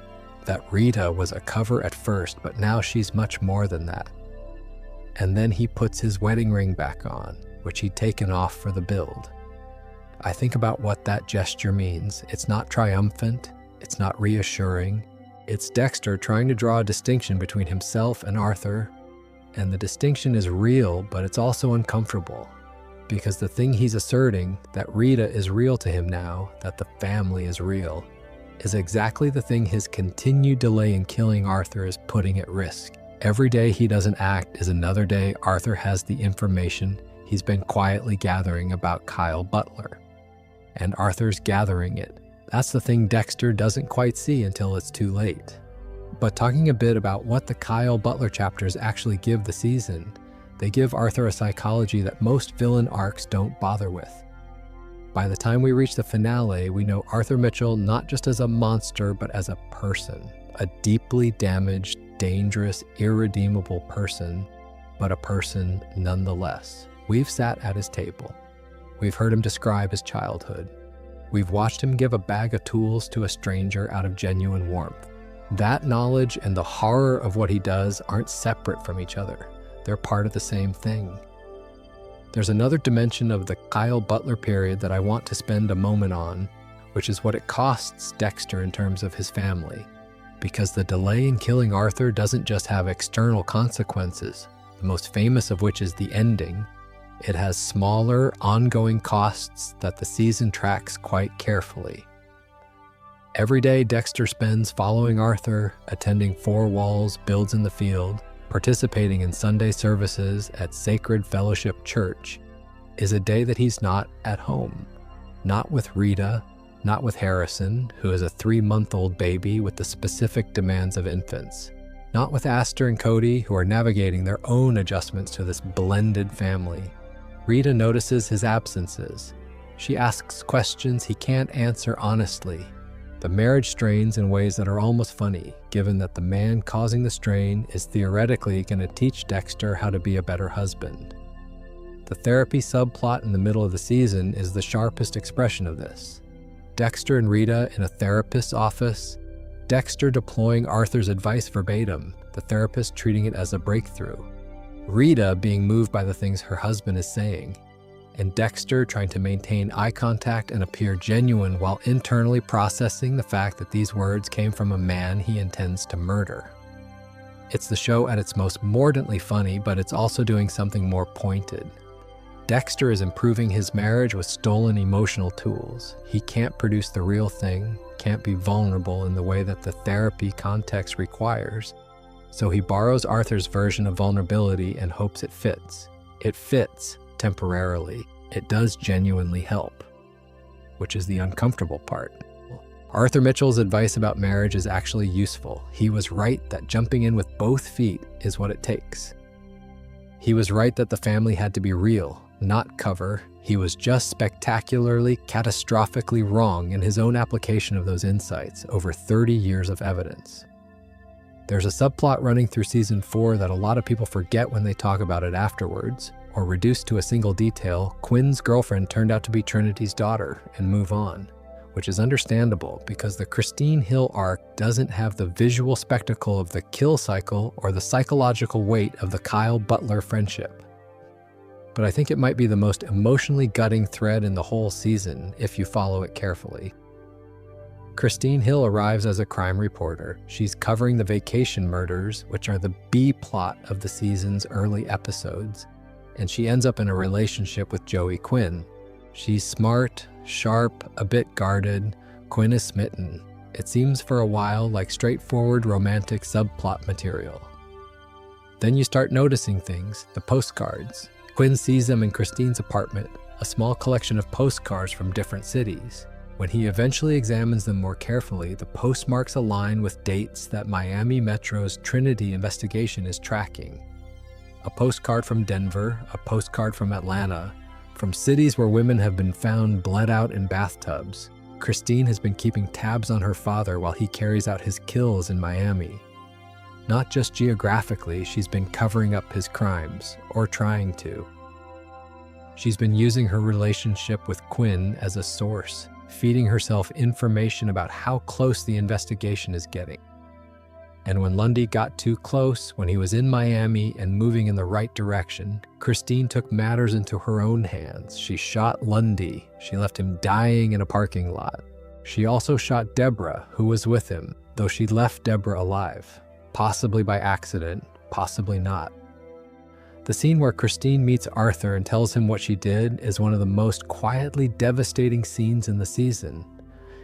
that Rita was a cover at first, but now she's much more than that. And then he puts his wedding ring back on, which he'd taken off for the build. I think about what that gesture means. It's not triumphant, it's not reassuring. It's Dexter trying to draw a distinction between himself and Arthur, and the distinction is real, but it's also uncomfortable. Because the thing he's asserting, that Rita is real to him now, that the family is real, is exactly the thing his continued delay in killing Arthur is putting at risk. Every day he doesn't act is another day Arthur has the information he's been quietly gathering about Kyle Butler. And Arthur's gathering it. That's the thing Dexter doesn't quite see until it's too late. But talking a bit about what the Kyle Butler chapters actually give the season, they give Arthur a psychology that most villain arcs don't bother with. By the time we reach the finale, we know Arthur Mitchell not just as a monster, but as a person. A deeply damaged, dangerous, irredeemable person, but a person nonetheless. We've sat at his table. We've heard him describe his childhood. We've watched him give a bag of tools to a stranger out of genuine warmth. That knowledge and the horror of what he does aren't separate from each other. They're part of the same thing. There's another dimension of the Kyle Butler period that I want to spend a moment on, which is what it costs Dexter in terms of his family. Because the delay in killing Arthur doesn't just have external consequences, the most famous of which is the ending. It has smaller, ongoing costs that the season tracks quite carefully. Every day Dexter spends following Arthur, attending Four Walls Builds in the Field, participating in Sunday services at Sacred Fellowship Church, is a day that he's not at home. Not with Rita, not with Harrison, who is a 3-month-old baby with the specific demands of infants. Not with Aster and Cody, who are navigating their own adjustments to this blended family. Rita notices his absences. She asks questions he can't answer honestly. The marriage strains in ways that are almost funny, given that the man causing the strain is theoretically going to teach Dexter how to be a better husband. The therapy subplot in the middle of the season is the sharpest expression of this. Dexter and Rita in a therapist's office, Dexter deploying Arthur's advice verbatim, the therapist treating it as a breakthrough. Rita being moved by the things her husband is saying, and Dexter trying to maintain eye contact and appear genuine while internally processing the fact that these words came from a man he intends to murder. It's the show at its most mordantly funny, but it's also doing something more pointed. Dexter is improving his marriage with stolen emotional tools. He can't produce the real thing, can't be vulnerable in the way that the therapy context requires. So he borrows Arthur's version of vulnerability and hopes it fits. It fits temporarily. It does genuinely help. which is the uncomfortable part. Arthur Mitchell's advice about marriage is actually useful. He was right that jumping in with both feet is what it takes. He was right that the family had to be real, not cover. He was just spectacularly, catastrophically wrong in his own application of those insights over 30 years of evidence. There's a subplot running through season 4 that a lot of people forget when they talk about it afterwards, or reduced to a single detail. Quinn's girlfriend turned out to be Trinity's daughter, and move on, which is understandable because the Christine Hill arc doesn't have the visual spectacle of the kill cycle or the psychological weight of the Kyle Butler friendship. But I think it might be the most emotionally gutting thread in the whole season if you follow it carefully. Christine Hill arrives as a crime reporter. She's covering the vacation murders, which are the B plot of the season's early episodes, and she ends up in a relationship with Joey Quinn. She's smart, sharp, a bit guarded. Quinn is smitten. It seems for a while like straightforward romantic subplot material. Then you start noticing things, the postcards. Quinn sees them in Christine's apartment, a small collection of postcards from different cities. When he eventually examines them more carefully, the postmarks align with dates that Miami Metro's Trinity investigation is tracking. A postcard from Denver, a postcard from Atlanta, from cities where women have been found bled out in bathtubs. Christine has been keeping tabs on her father while he carries out his kills in Miami. Not just geographically, she's been covering up his crimes, or trying to. She's been using her relationship with Quinn as a source, feeding herself information about how close the investigation is getting. And when Lundy got too close, when he was in Miami and moving in the right direction, Christine took matters into her own hands. She shot Lundy. She left him dying in a parking lot. She also shot Deborah, who was with him, though she left Deborah alive. Possibly by accident, possibly not. The scene where Christine meets Arthur and tells him what she did is one of the most quietly devastating scenes in the season.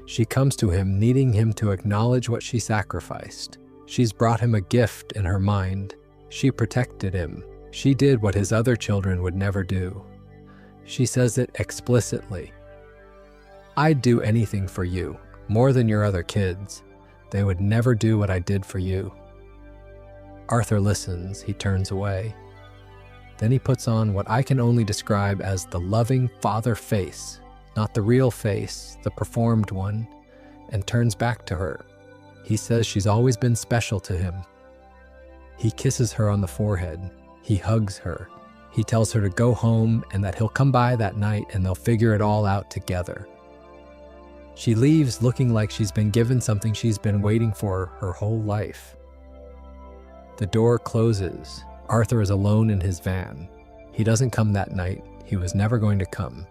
She comes to him, needing him to acknowledge what she sacrificed. She's brought him a gift in her mind. She protected him. She did what his other children would never do. She says it explicitly. "I'd do anything for you, more than your other kids. They would never do what I did for you." Arthur listens. He turns away. Then he puts on what I can only describe as the loving father face, not the real face, the performed one, and turns back to her. He says she's always been special to him. He kisses her on the forehead. He hugs her. He tells her to go home and that he'll come by that night and they'll figure it all out together. She leaves looking like she's been given something she's been waiting for her whole life. The door closes. Arthur is alone in his van. He doesn't come that night. He was never going to come.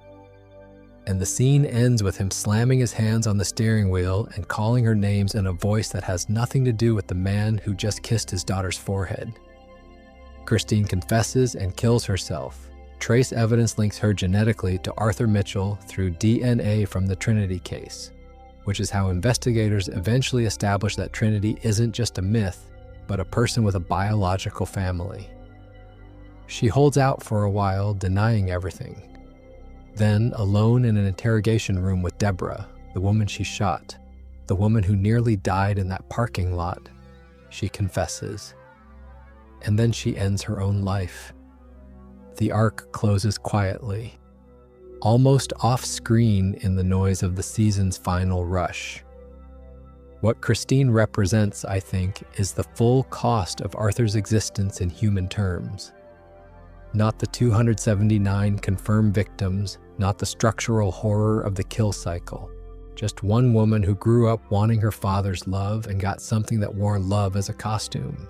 And the scene ends with him slamming his hands on the steering wheel and calling her names in a voice that has nothing to do with the man who just kissed his daughter's forehead. Christine confesses and kills herself. Trace evidence links her genetically to Arthur Mitchell through DNA from the Trinity case, which is how investigators eventually establish that Trinity isn't just a myth, but a person with a biological family. She holds out for a while, denying everything. Then, alone in an interrogation room with Deborah, the woman she shot, the woman who nearly died in that parking lot, she confesses. And then she ends her own life. The arc closes quietly, almost off-screen in the noise of the season's final rush. What Christine represents, I think, is the full cost of Arthur's existence in human terms. Not the 279 confirmed victims, not the structural horror of the kill cycle. Just one woman who grew up wanting her father's love and got something that wore love as a costume.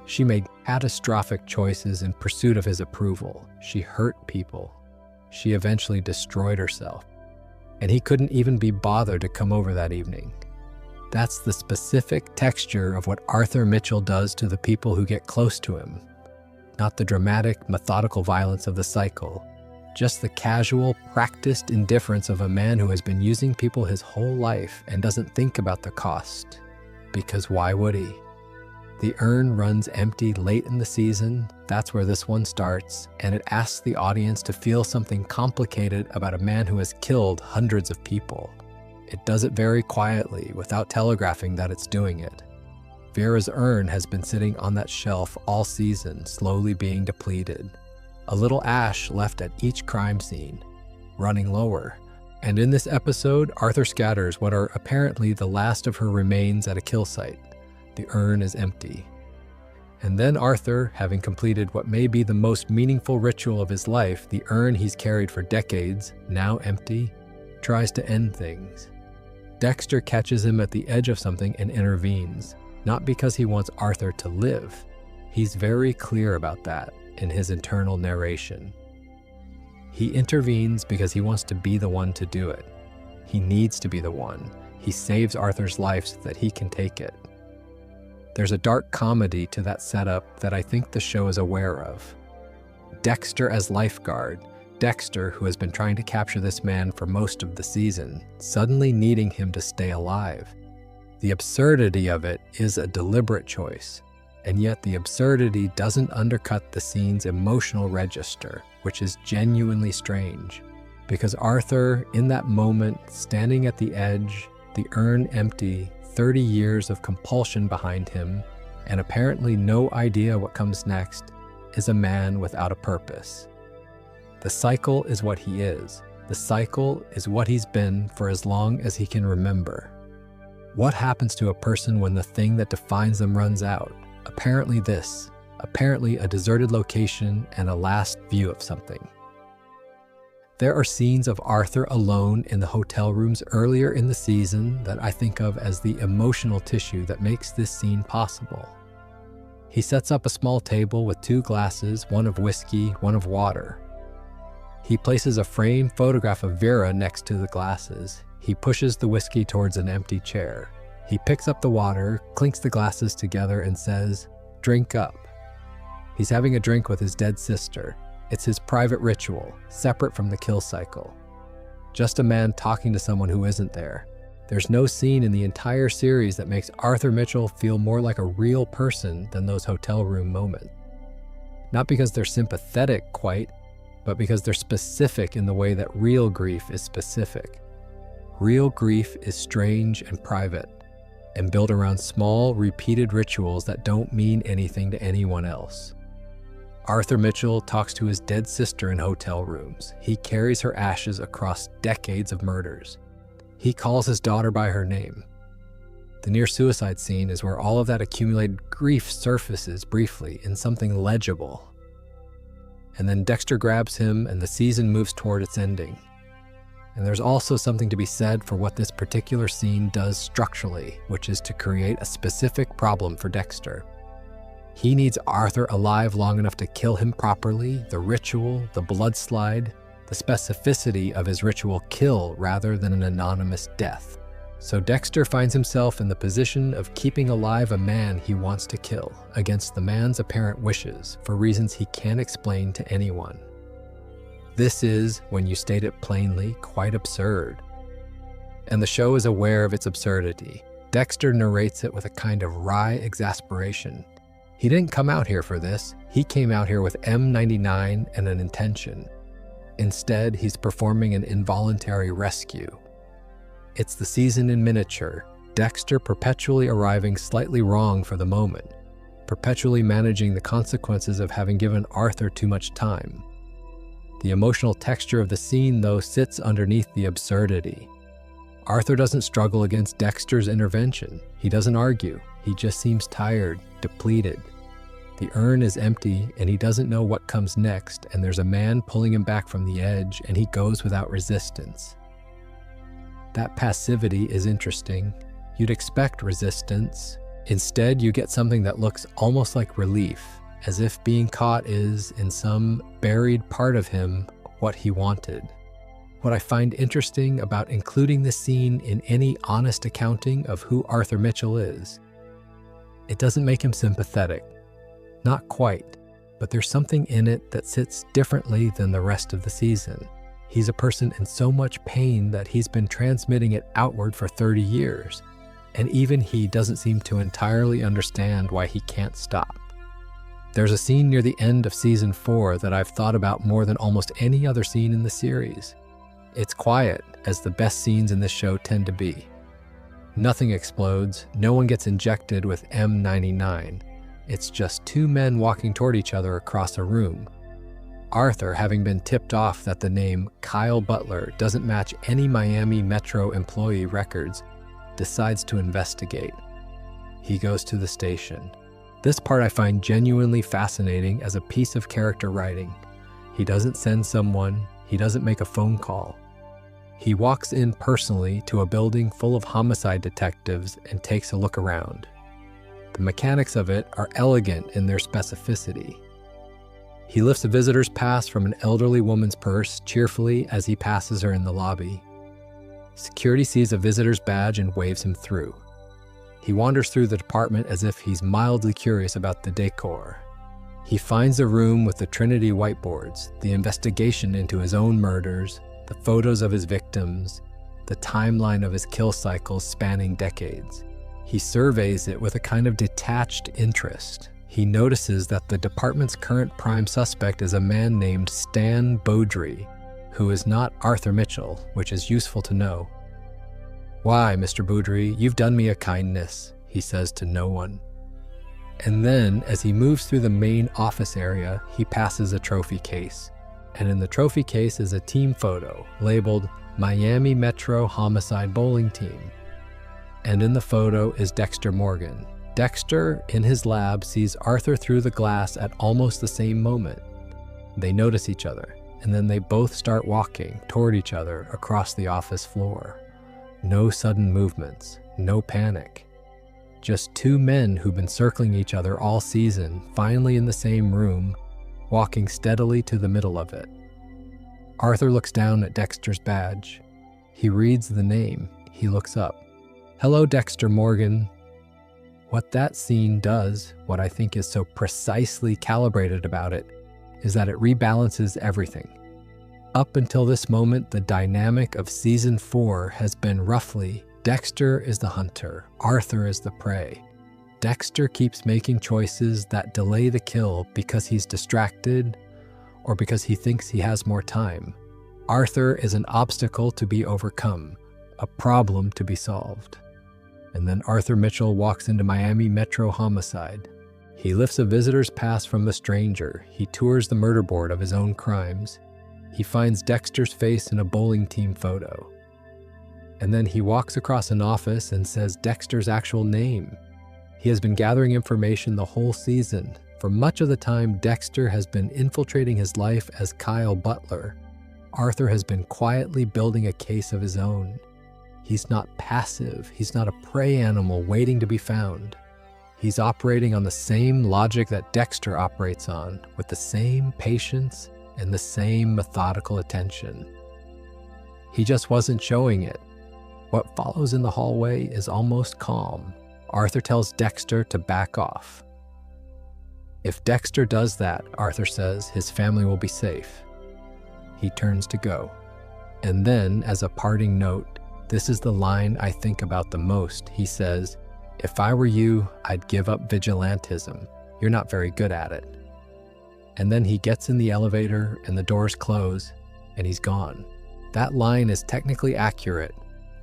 She made catastrophic choices in pursuit of his approval. She hurt people. She eventually destroyed herself. And he couldn't even be bothered to come over that evening. That's the specific texture of what Arthur Mitchell does to the people who get close to him. Not the dramatic, methodical violence of the cycle. Just the casual, practiced indifference of a man who has been using people his whole life and doesn't think about the cost. Because why would he? The urn runs empty late in the season. That's where this one starts, and it asks the audience to feel something complicated about a man who has killed hundreds of people. It does it very quietly, without telegraphing that it's doing it. Vera's urn has been sitting on that shelf all season, slowly being depleted. A little ash left at each crime scene, running lower. And in this episode, Arthur scatters what are apparently the last of her remains at a kill site. The urn is empty. And then Arthur, having completed what may be the most meaningful ritual of his life, the urn he's carried for decades, now empty, tries to end things. Dexter catches him at the edge of something and intervenes, not because he wants Arthur to live. He's very clear about that in his internal narration. He intervenes because he wants to be the one to do it. He needs to be the one. He saves Arthur's life so that he can take it. There's a dark comedy to that setup that I think the show is aware of. Dexter as lifeguard, Dexter, who has been trying to capture this man for most of the season, suddenly needing him to stay alive. The absurdity of it is a deliberate choice, and yet the absurdity doesn't undercut the scene's emotional register, which is genuinely strange. Because Arthur, in that moment, standing at the edge, the urn empty, 30 years of compulsion behind him, and apparently no idea what comes next, is a man without a purpose. The cycle is what he is. The cycle is what he's been for as long as he can remember. What happens to a person when the thing that defines them runs out? Apparently this. Apparently a deserted location and a last view of something. There are scenes of Arthur alone in the hotel rooms earlier in the season that I think of as the emotional tissue that makes this scene possible. He sets up a small table with 2 glasses, one of whiskey, one of water. He places a framed photograph of Vera next to the glasses. He pushes the whiskey towards an empty chair. He picks up the water, clinks the glasses together, and says, "Drink up." He's having a drink with his dead sister. It's his private ritual, separate from the kill cycle. Just a man talking to someone who isn't there. There's no scene in the entire series that makes Arthur Mitchell feel more like a real person than those hotel room moments. Not because they're sympathetic quite, but because they're specific in the way that real grief is specific. Real grief is strange and private, and built around small, repeated rituals that don't mean anything to anyone else. Arthur Mitchell talks to his dead sister in hotel rooms. He carries her ashes across decades of murders. He calls his daughter by her name. The near-suicide scene is where all of that accumulated grief surfaces briefly in something legible. And then Dexter grabs him and the season moves toward its ending. And there's also something to be said for what this particular scene does structurally, which is to create a specific problem for Dexter. He needs Arthur alive long enough to kill him properly, the ritual, the blood slide, the specificity of his ritual kill rather than an anonymous death. So Dexter finds himself in the position of keeping alive a man he wants to kill against the man's apparent wishes for reasons he can't explain to anyone. This is, when you state it plainly, quite absurd. And the show is aware of its absurdity. Dexter narrates it with a kind of wry exasperation. He didn't come out here for this. He came out here with M99 and an intention. Instead, he's performing an involuntary rescue. It's the season in miniature, Dexter perpetually arriving slightly wrong for the moment, perpetually managing the consequences of having given Arthur too much time. The emotional texture of the scene, though, sits underneath the absurdity. Arthur doesn't struggle against Dexter's intervention. He doesn't argue. He just seems tired, depleted. The urn is empty, and he doesn't know what comes next, and there's a man pulling him back from the edge, and he goes without resistance. That passivity is interesting. You'd expect resistance. Instead, you get something that looks almost like relief, as if being caught is, in some buried part of him, what he wanted. What I find interesting about including this scene in any honest accounting of who Arthur Mitchell is, it doesn't make him sympathetic. Not quite, but there's something in it that sits differently than the rest of the season. He's a person in so much pain that he's been transmitting it outward for 30 years. and even he doesn't seem to entirely understand why he can't stop. There's a scene near the end of season 4 that I've thought about more than almost any other scene in the series. It's quiet, as the best scenes in this show tend to be. Nothing explodes, no one gets injected with M99. It's just two men walking toward each other across a room. Arthur, having been tipped off that the name Kyle Butler doesn't match any Miami Metro employee records, decides to investigate. He goes to the station. This part I find genuinely fascinating as a piece of character writing. He doesn't send someone, he doesn't make a phone call. He walks in personally to a building full of homicide detectives and takes a look around. The mechanics of it are elegant in their specificity. He lifts a visitor's pass from an elderly woman's purse cheerfully as he passes her in the lobby. Security sees a visitor's badge and waves him through. He wanders through the department as if he's mildly curious about the decor. He finds a room with the Trinity whiteboards, the investigation into his own murders, the photos of his victims, the timeline of his kill cycles spanning decades. He surveys it with a kind of detached interest. He notices that the department's current prime suspect is a man named Stan Beaudry, who is not Arthur Mitchell, which is useful to know. "Why, Mr. Beaudry, you've done me a kindness," he says to no one. And then, as he moves through the main office area, he passes a trophy case. And in the trophy case is a team photo labeled Miami Metro Homicide Bowling Team. And in the photo is Dexter Morgan. Dexter, in his lab, sees Arthur through the glass at almost the same moment. They notice each other, and then they both start walking toward each other across the office floor. No sudden movements, no panic. Just two men who've been circling each other all season, finally in the same room, walking steadily to the middle of it. Arthur looks down at Dexter's badge. He reads the name. He looks up. "Hello, Dexter Morgan." What that scene does, what I think is so precisely calibrated about it, is that it rebalances everything. Up until this moment, the dynamic of season 4 has been roughly Dexter is the hunter, Arthur is the prey. Dexter keeps making choices that delay the kill because he's distracted or because he thinks he has more time. Arthur is an obstacle to be overcome, a problem to be solved. And then Arthur Mitchell walks into Miami Metro Homicide. He lifts a visitor's pass from the stranger. He tours the murder board of his own crimes. He finds Dexter's face in a bowling team photo. And then he walks across an office and says Dexter's actual name. He has been gathering information the whole season. For much of the time, Dexter has been infiltrating his life as Kyle Butler. Arthur has been quietly building a case of his own. He's not passive. He's not a prey animal waiting to be found. He's operating on the same logic that Dexter operates on, with the same patience and the same methodical attention. He just wasn't showing it. What follows in the hallway is almost calm. Arthur tells Dexter to back off. If Dexter does that, Arthur says, his family will be safe. He turns to go. And then, as a parting note, this is the line I think about the most. He says, "If I were you, I'd give up vigilantism. You're not very good at it." And then he gets in the elevator and the doors close and he's gone. That line is technically accurate,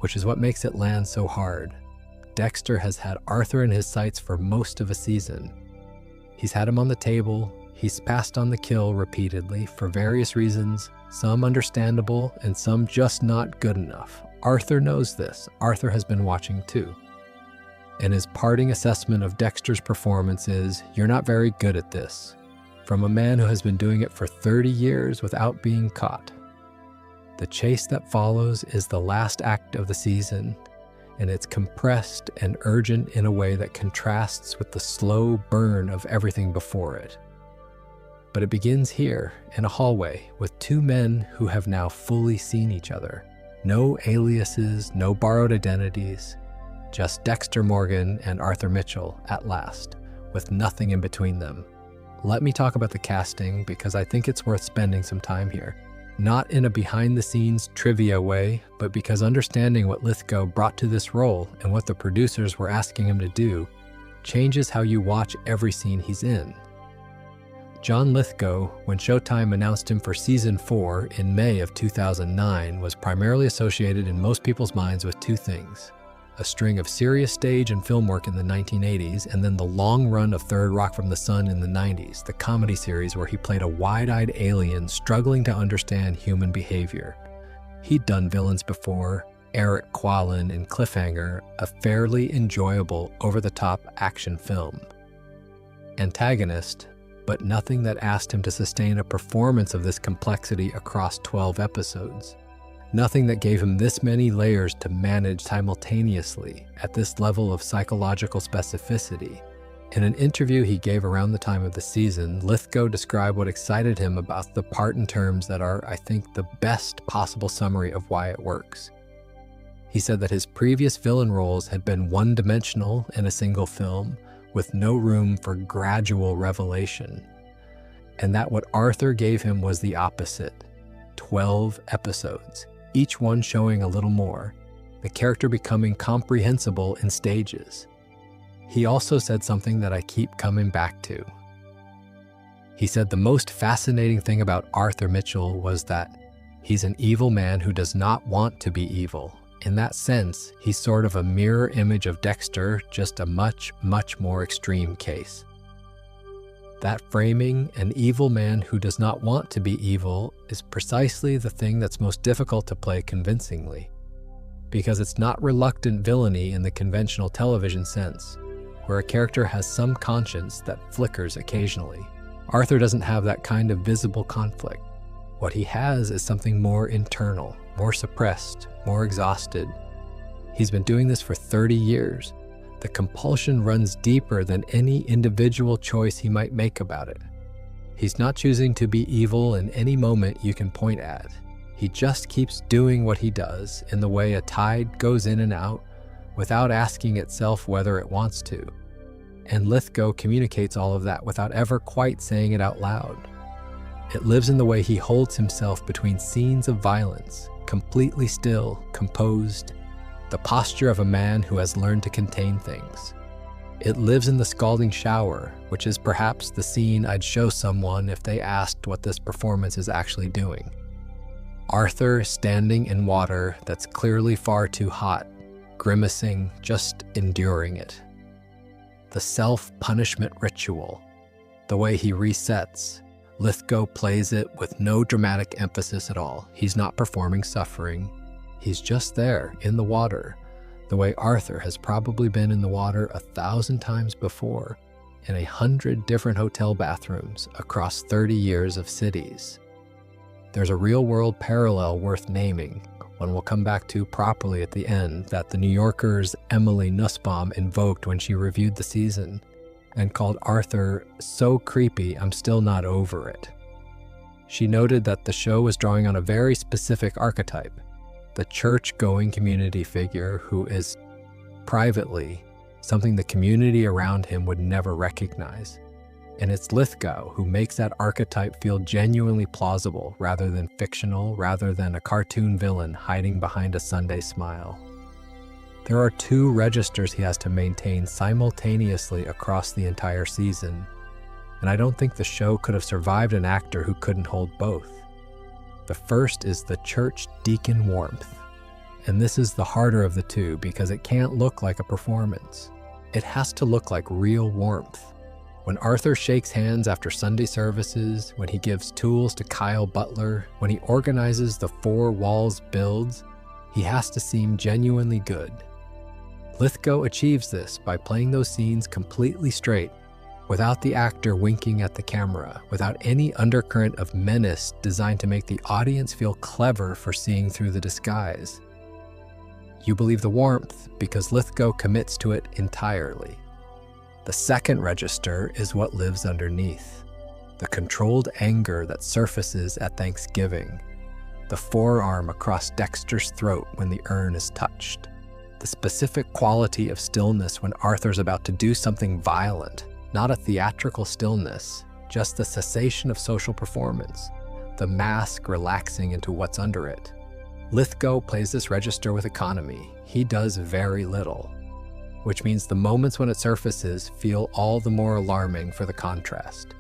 which is what makes it land so hard. Dexter has had Arthur in his sights for most of a season. He's had him on the table, he's passed on the kill repeatedly for various reasons, some understandable and some just not good enough. Arthur knows this. Arthur has been watching too. And his parting assessment of Dexter's performance is, "You're not very good at this," from a man who has been doing it for 30 years without being caught. The chase that follows is the last act of the season, and it's compressed and urgent in a way that contrasts with the slow burn of everything before it. But it begins here, in a hallway, with two men who have now fully seen each other. No aliases, no borrowed identities, just Dexter Morgan and Arthur Mitchell at last, with nothing in between them. Let me talk about the casting because I think it's worth spending some time here. Not in a behind-the-scenes trivia way, but because understanding what Lithgow brought to this role and what the producers were asking him to do changes how you watch every scene he's in. John Lithgow, when Showtime announced him for Season 4 in May of 2009, was primarily associated in most people's minds with two things: a string of serious stage and film work in the 1980s, and then the long run of Third Rock from the Sun in the 90s, the comedy series where he played a wide-eyed alien struggling to understand human behavior. He'd done villains before, Eric Quallen in Cliffhanger, a fairly enjoyable, over-the-top action film. Antagonist, but nothing that asked him to sustain a performance of this complexity across 12 episodes. Nothing that gave him this many layers to manage simultaneously at this level of psychological specificity. In an interview he gave around the time of the season, Lithgow described what excited him about the part in terms that are, I think, the best possible summary of why it works. He said that his previous villain roles had been one-dimensional in a single film, with no room for gradual revelation, and that what Arthur gave him was the opposite: 12 episodes, each one showing a little more, the character becoming comprehensible in stages. He also said something that I keep coming back to. He said the most fascinating thing about Arthur Mitchell was that he's an evil man who does not want to be evil. In that sense, he's sort of a mirror image of Dexter, just a much, much more extreme case. That framing, an evil man who does not want to be evil, is precisely the thing that's most difficult to play convincingly. Because it's not reluctant villainy in the conventional television sense, where a character has some conscience that flickers occasionally. Arthur doesn't have that kind of visible conflict. What he has is something more internal, more suppressed, more exhausted. He's been doing this for 30 years. The compulsion runs deeper than any individual choice he might make about it. He's not choosing to be evil in any moment you can point at. He just keeps doing what he does in the way a tide goes in and out without asking itself whether it wants to. And Lithgow communicates all of that without ever quite saying it out loud. It lives in the way he holds himself between scenes of violence, completely still, composed, the posture of a man who has learned to contain things. It lives in the scalding shower, which is perhaps the scene I'd show someone if they asked what this performance is actually doing. Arthur standing in water that's clearly far too hot, grimacing, just enduring it. The self-punishment ritual, the way he resets. Lithgow plays it with no dramatic emphasis at all. He's not performing suffering. He's just there, in the water, the way Arthur has probably been in the water 1,000 times before, in 100 different hotel bathrooms across 30 years of cities. There's a real-world parallel worth naming, one we'll come back to properly at the end, that the New Yorker's Emily Nussbaum invoked when she reviewed the season, and called Arthur so creepy I'm still not over it. She noted that the show was drawing on a very specific archetype, the church-going community figure who is, privately, something the community around him would never recognize. And it's Lithgow who makes that archetype feel genuinely plausible rather than fictional, rather than a cartoon villain hiding behind a Sunday smile. There are two registers he has to maintain simultaneously across the entire season, and I don't think the show could have survived an actor who couldn't hold both. The first is the church deacon warmth, and this is the harder of the two because it can't look like a performance. It has to look like real warmth. When Arthur shakes hands after Sunday services, when he gives tools to Kyle Butler, when he organizes the Four Walls builds, he has to seem genuinely good. Lithgow achieves this by playing those scenes completely straight, without the actor winking at the camera, without any undercurrent of menace designed to make the audience feel clever for seeing through the disguise. You believe the warmth because Lithgow commits to it entirely. The second register is what lives underneath, the controlled anger that surfaces at Thanksgiving, the forearm across Dexter's throat when the urn is touched, the specific quality of stillness when Arthur's about to do something violent, not a theatrical stillness, just the cessation of social performance, the mask relaxing into what's under it. Lithgow plays this register with economy. He does very little, which means the moments when it surfaces feel all the more alarming for the contrast.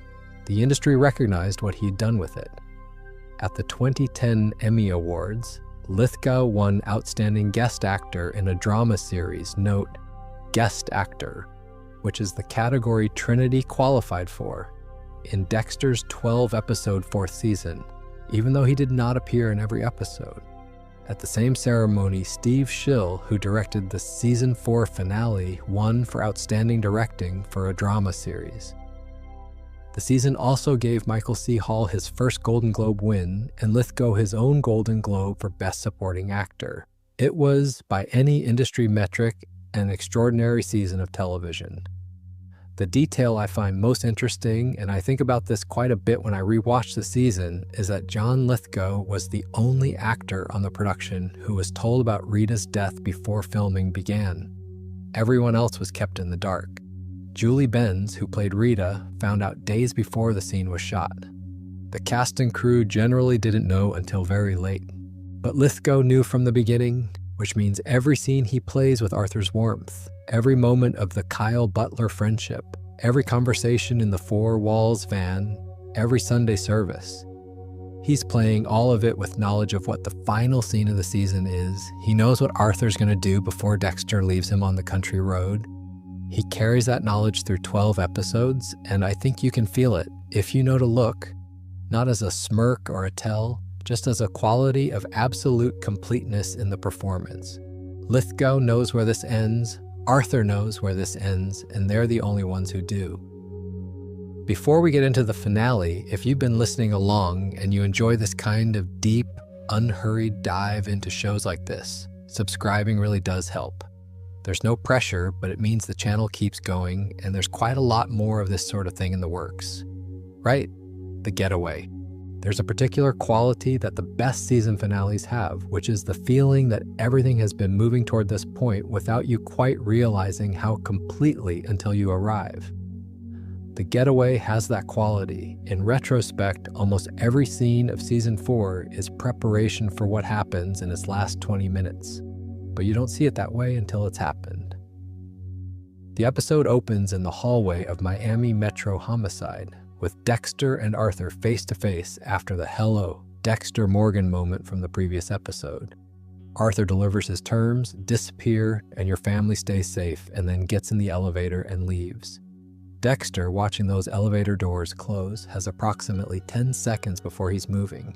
The industry recognized what he'd done with it. At the 2010 Emmy Awards, Lithgow won Outstanding Guest Actor in a Drama Series, note, Guest Actor, which is the category Trinity qualified for in Dexter's 12-episode fourth season, even though he did not appear in every episode. At the same ceremony, Steve Schill, who directed the season 4 finale, won for Outstanding Directing for a Drama Series. The season also gave Michael C. Hall his first Golden Globe win and Lithgow his own Golden Globe for Best Supporting Actor. It was, by any industry metric, an extraordinary season of television. The detail I find most interesting, and I think about this quite a bit when I rewatch the season, is that John Lithgow was the only actor on the production who was told about Rita's death before filming began. Everyone else was kept in the dark. Julie Benz, who played Rita, found out days before the scene was shot. The cast and crew generally didn't know until very late. But Lithgow knew from the beginning, which means every scene he plays with Arthur's warmth, every moment of the Kyle Butler friendship, every conversation in the Four Walls van, every Sunday service. He's playing all of it with knowledge of what the final scene of the season is. He knows what Arthur's going to do before Dexter leaves him on the country road. He carries that knowledge through 12 episodes, and I think you can feel it if you know to look, not as a smirk or a tell, just as a quality of absolute completeness in the performance. Lithgow knows where this ends, Arthur knows where this ends, and they're the only ones who do. Before we get into the finale, if you've been listening along and you enjoy this kind of deep, unhurried dive into shows like this, subscribing really does help. There's no pressure, but it means the channel keeps going, and there's quite a lot more of this sort of thing in the works. Right? The getaway. There's a particular quality that the best season finales have, which is the feeling that everything has been moving toward this point without you quite realizing how completely until you arrive. The Getaway has that quality. In retrospect, almost every scene of season 4 is preparation for what happens in its last 20 minutes. But you don't see it that way until it's happened. The episode opens in the hallway of Miami Metro homicide, with Dexter and Arthur face to face after the hello, Dexter Morgan moment from the previous episode. Arthur delivers his terms, disappear, and your family stays safe, and then gets in the elevator and leaves. Dexter, watching those elevator doors close, has approximately 10 seconds before he's moving.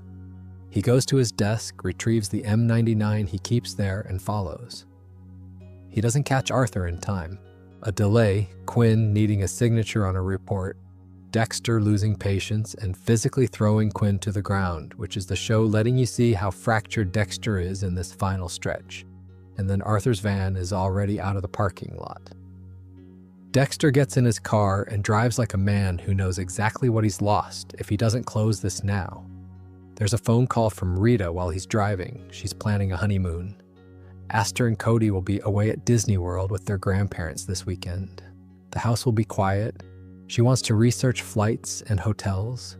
He goes to his desk, retrieves the M99 he keeps there, and follows. He doesn't catch Arthur in time. A delay, Quinn needing a signature on a report, Dexter losing patience and physically throwing Quinn to the ground, which is the show letting you see how fractured Dexter is in this final stretch. And then Arthur's van is already out of the parking lot. Dexter gets in his car and drives like a man who knows exactly what he's lost if he doesn't close this now. There's a phone call from Rita while he's driving. She's planning a honeymoon. Astor and Cody will be away at Disney World with their grandparents this weekend. The house will be quiet. She wants to research flights and hotels.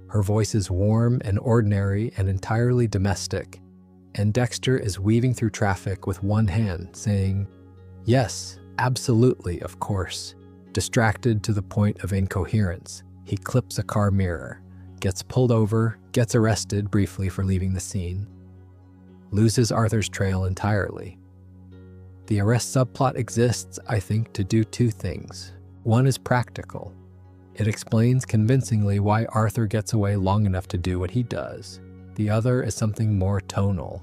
Her voice is warm and ordinary and entirely domestic. And Dexter is weaving through traffic with one hand, saying, "Yes, absolutely, of course." Distracted to the point of incoherence, he clips a car mirror, gets pulled over, gets arrested briefly for leaving the scene, loses Arthur's trail entirely. The arrest subplot exists, I think, to do two things. One is practical. It explains convincingly why Arthur gets away long enough to do what he does. The other is something more tonal.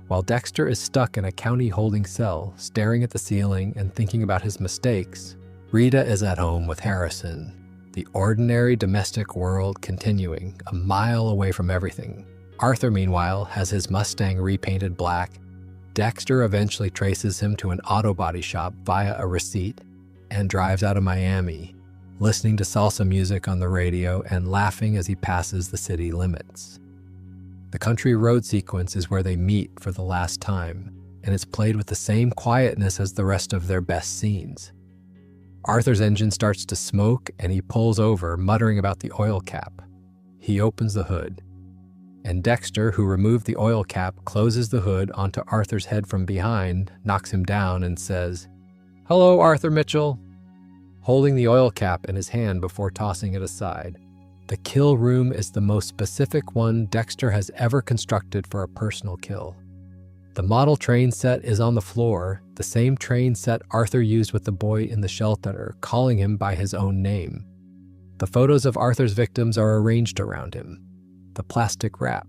While Dexter is stuck in a county holding cell, staring at the ceiling and thinking about his mistakes, Rita is at home with Harrison, the ordinary domestic world continuing, a mile away from everything. Arthur, meanwhile, has his Mustang repainted black. Dexter eventually traces him to an auto body shop via a receipt and drives out of Miami, listening to salsa music on the radio and laughing as he passes the city limits. The country road sequence is where they meet for the last time, and it's played with the same quietness as the rest of their best scenes. Arthur's engine starts to smoke, and he pulls over, muttering about the oil cap. He opens the hood, and Dexter, who removed the oil cap, closes the hood onto Arthur's head from behind, knocks him down, and says, "Hello, Arthur Mitchell," holding the oil cap in his hand before tossing it aside. The kill room is the most specific one Dexter has ever constructed for a personal kill. The model train set is on the floor, the same train set Arthur used with the boy in the shelter, calling him by his own name. The photos of Arthur's victims are arranged around him, the plastic wrap.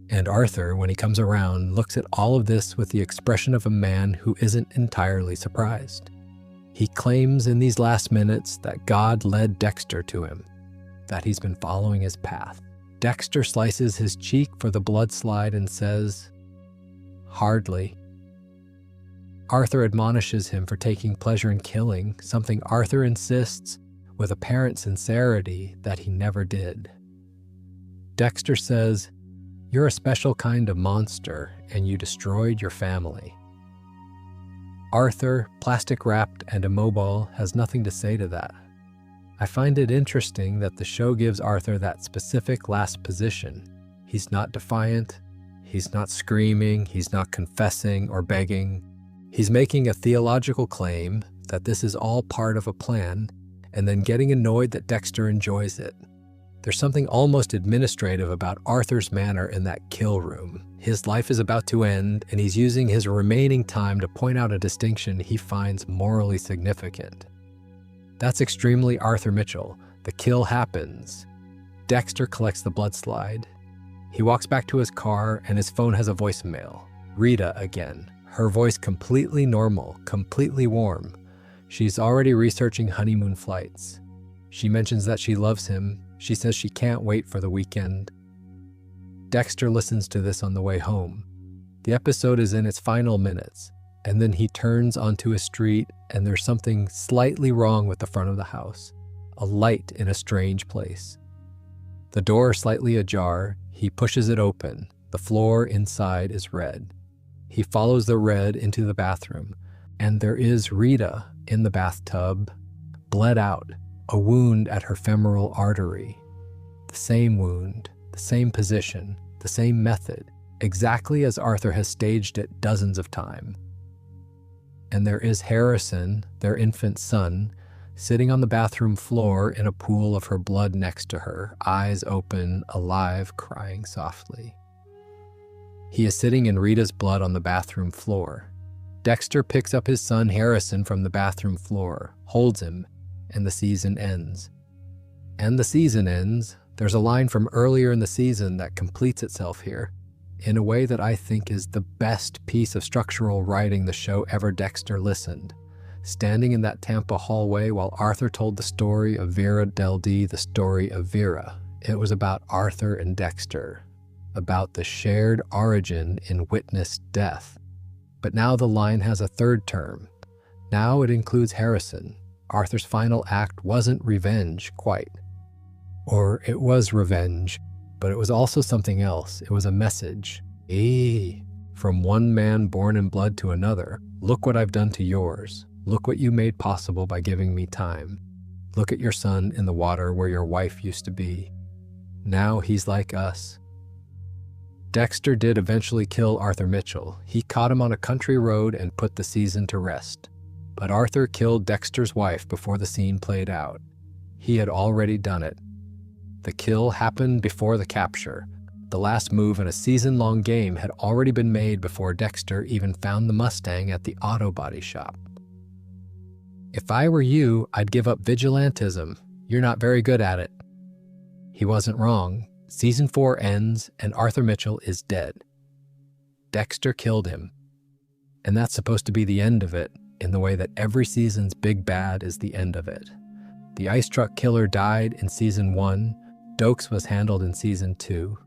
And Arthur, when he comes around, looks at all of this with the expression of a man who isn't entirely surprised. He claims in these last minutes that God led Dexter to him, that he's been following his path. Dexter slices his cheek for the blood slide and says, "Hardly." Arthur admonishes him for taking pleasure in killing, something Arthur insists, with apparent sincerity, that he never did. Dexter says, "You're a special kind of monster, and you destroyed your family." Arthur, plastic-wrapped and immobile, has nothing to say to that. I find it interesting that the show gives Arthur that specific last position. He's not defiant, he's not screaming, he's not confessing or begging. He's making a theological claim that this is all part of a plan, and then getting annoyed that Dexter enjoys it. There's something almost administrative about Arthur's manner in that kill room. His life is about to end, and he's using his remaining time to point out a distinction he finds morally significant. That's extremely Arthur Mitchell. The kill happens. Dexter collects the blood slide. He walks back to his car, and his phone has a voicemail. Rita again. Her voice completely normal, completely warm. She's already researching honeymoon flights. She mentions that she loves him. She says she can't wait for the weekend. Dexter listens to this on the way home. The episode is in its final minutes, and then he turns onto a street, and there's something slightly wrong with the front of the house. A light in a strange place. The door slightly ajar. He pushes it open. The floor inside is red. He follows the red into the bathroom, and there is Rita in the bathtub, bled out, a wound at her femoral artery. The same wound, the same position, the same method, exactly as Arthur has staged it dozens of times. And there is Harrison, their infant son, sitting on the bathroom floor in a pool of her blood next to her, eyes open, alive, crying softly. He is sitting in Rita's blood on the bathroom floor. Dexter picks up his son Harrison from the bathroom floor, holds him, and the season ends. And the season ends. There's a line from earlier in the season that completes itself here, in a way that I think is the best piece of structural writing the show ever. Dexter listened, standing in that Tampa hallway while Arthur told the story of Vera Del D, the story of Vera. It was about Arthur and Dexter, about the shared origin in witnessed death. But now the line has a third term. Now it includes Harrison. Arthur's final act wasn't revenge, quite. Or it was revenge, but it was also something else. It was a message. From one man born in blood to another. Look what I've done to yours. Look what you made possible by giving me time. Look at your son in the water where your wife used to be. Now he's like us. Dexter did eventually kill Arthur Mitchell. He caught him on a country road and put the season to rest. But Arthur killed Dexter's wife before the scene played out. He had already done it. The kill happened before the capture. The last move in a season-long game had already been made before Dexter even found the Mustang at the auto body shop. If I were you, I'd give up vigilantism. You're not very good at it. He wasn't wrong. Season 4 ends, and Arthur Mitchell is dead. Dexter killed him. And that's supposed to be the end of it, in the way that every season's big bad is the end of it. The ice truck killer died in Season 1, Dokes was handled in Season 2,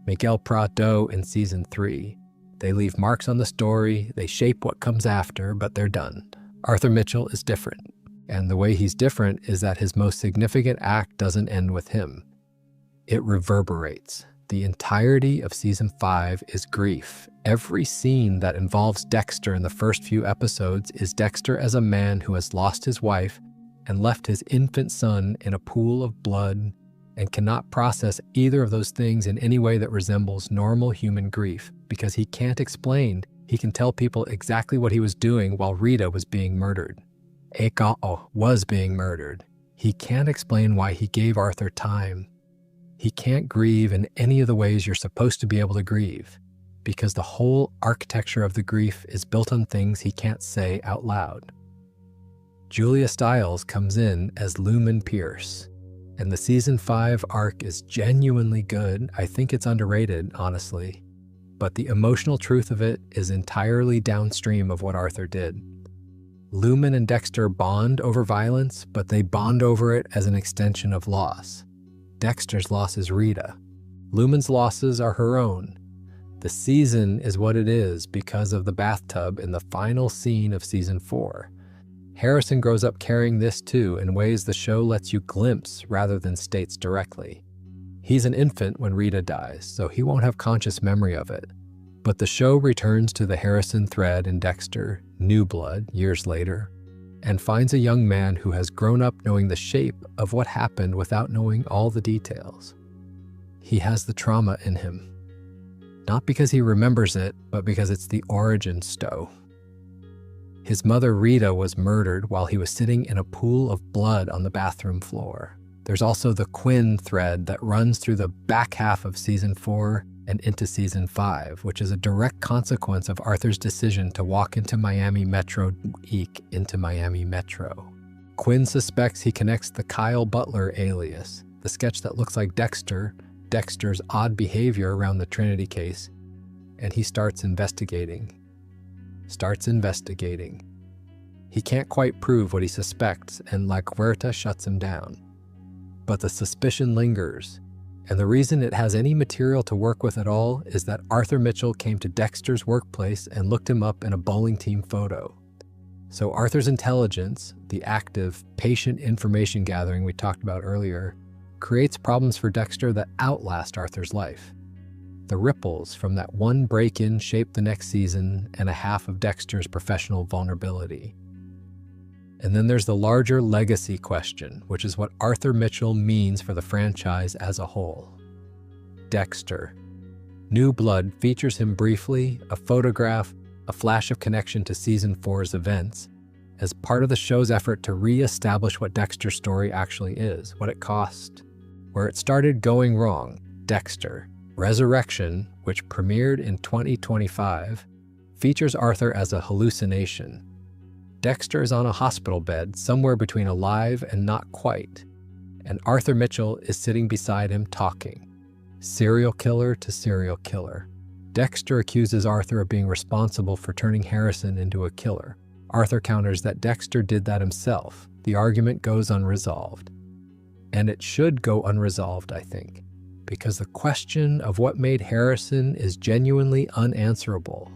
Miguel Prado in Season 3. They leave marks on the story, they shape what comes after, but they're done. Arthur Mitchell is different, and the way he's different is that his most significant act doesn't end with him. It reverberates. The entirety of Season 5 is grief. Every scene that involves Dexter in the first few episodes is Dexter as a man who has lost his wife and left his infant son in a pool of blood, and cannot process either of those things in any way that resembles normal human grief because he can't explain. He can tell people exactly what he was doing while Rita was being murdered. Eka'o was being murdered. He can't explain why he gave Arthur time. He can't grieve in any of the ways you're supposed to be able to grieve because the whole architecture of the grief is built on things he can't say out loud. Julia Stiles comes in as Lumen Pierce, and the season 5 arc is genuinely good. I think it's underrated, honestly, but the emotional truth of it is entirely downstream of what Arthur did. Lumen and Dexter bond over violence, but they bond over it as an extension of loss. Dexter's loss is Rita. Lumen's losses are her own. The season is what it is because of the bathtub in the final scene of season 4. Harrison grows up carrying this too in ways the show lets you glimpse rather than states directly. He's an infant when Rita dies, so he won't have conscious memory of it. But the show returns to the Harrison thread in Dexter, New Blood, years later, and finds a young man who has grown up knowing the shape of what happened without knowing all the details. He has the trauma in him. Not because he remembers it, but because it's the origin story. His mother Rita was murdered while he was sitting in a pool of blood on the bathroom floor. There's also the Quinn thread that runs through the back half of season 4 and into season 5, which is a direct consequence of Arthur's decision to walk into Miami Metro, into Miami Metro. Quinn suspects he connects the Kyle Butler alias, the sketch that looks like Dexter's odd behavior around the Trinity case, and he starts investigating. He can't quite prove what he suspects, and La Huerta shuts him down. But the suspicion lingers, and the reason it has any material to work with at all is that Arthur Mitchell came to Dexter's workplace and looked him up in a bowling team photo. So Arthur's intelligence, the active, patient information gathering we talked about earlier, creates problems for Dexter that outlast Arthur's life. The ripples from that one break-in shape the next season and a half of Dexter's professional vulnerability. And then there's the larger legacy question, which is what Arthur Mitchell means for the franchise as a whole. Dexter. New Blood features him briefly, a photograph, a flash of connection to season 4's events, as part of the show's effort to re-establish what Dexter's story actually is, what it cost, where it started going wrong. Dexter. Resurrection, which premiered in 2025, features Arthur as a hallucination. Dexter is on a hospital bed, somewhere between alive and not quite, and Arthur Mitchell is sitting beside him talking. Serial killer to serial killer. Dexter accuses Arthur of being responsible for turning Harrison into a killer. Arthur counters that Dexter did that himself. The argument goes unresolved. And it should go unresolved, I think, because the question of what made Harrison is genuinely unanswerable.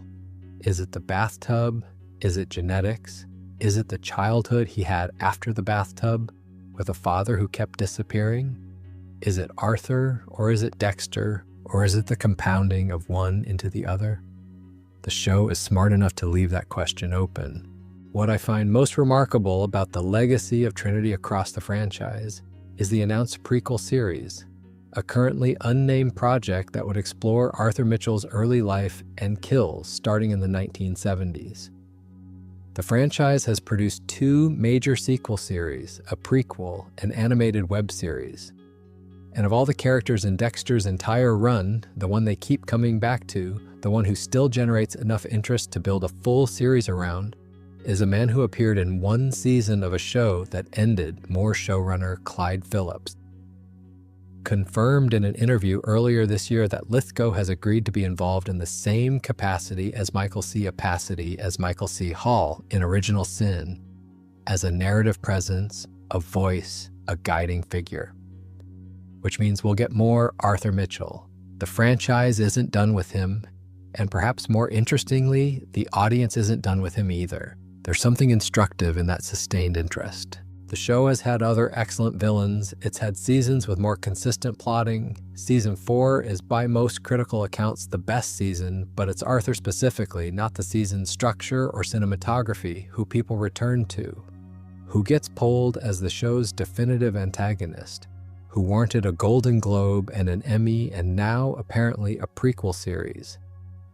Is it the bathtub? Is it genetics? Is it the childhood he had after the bathtub with a father who kept disappearing? Is it Arthur, or is it Dexter, or is it the compounding of one into the other? The show is smart enough to leave that question open. What I find most remarkable about the legacy of Trinity across the franchise is the announced prequel series, a currently unnamed project that would explore Arthur Mitchell's early life and kills starting in the 1970s. The franchise has produced 2 major sequel series, a prequel, and animated web series. And of all the characters in Dexter's entire run, the one they keep coming back to, the one who still generates enough interest to build a full series around, is a man who appeared in 1 season of a show that ended, more showrunner Clyde Phillips. Confirmed in an interview earlier this year that Lithgow has agreed to be involved in the same capacity as Michael C. Hall in Original Sin, as a narrative presence, a voice, a guiding figure. Which means we'll get more Arthur Mitchell. The franchise isn't done with him, and perhaps more interestingly, the audience isn't done with him either. There's something instructive in that sustained interest. The show has had other excellent villains. It's had seasons with more consistent plotting. Season 4 is by most critical accounts the best season, but it's Arthur specifically, not the season's structure or cinematography, who people return to. Who gets pulled as the show's definitive antagonist? who warranted a Golden Globe and an Emmy and now apparently a prequel series.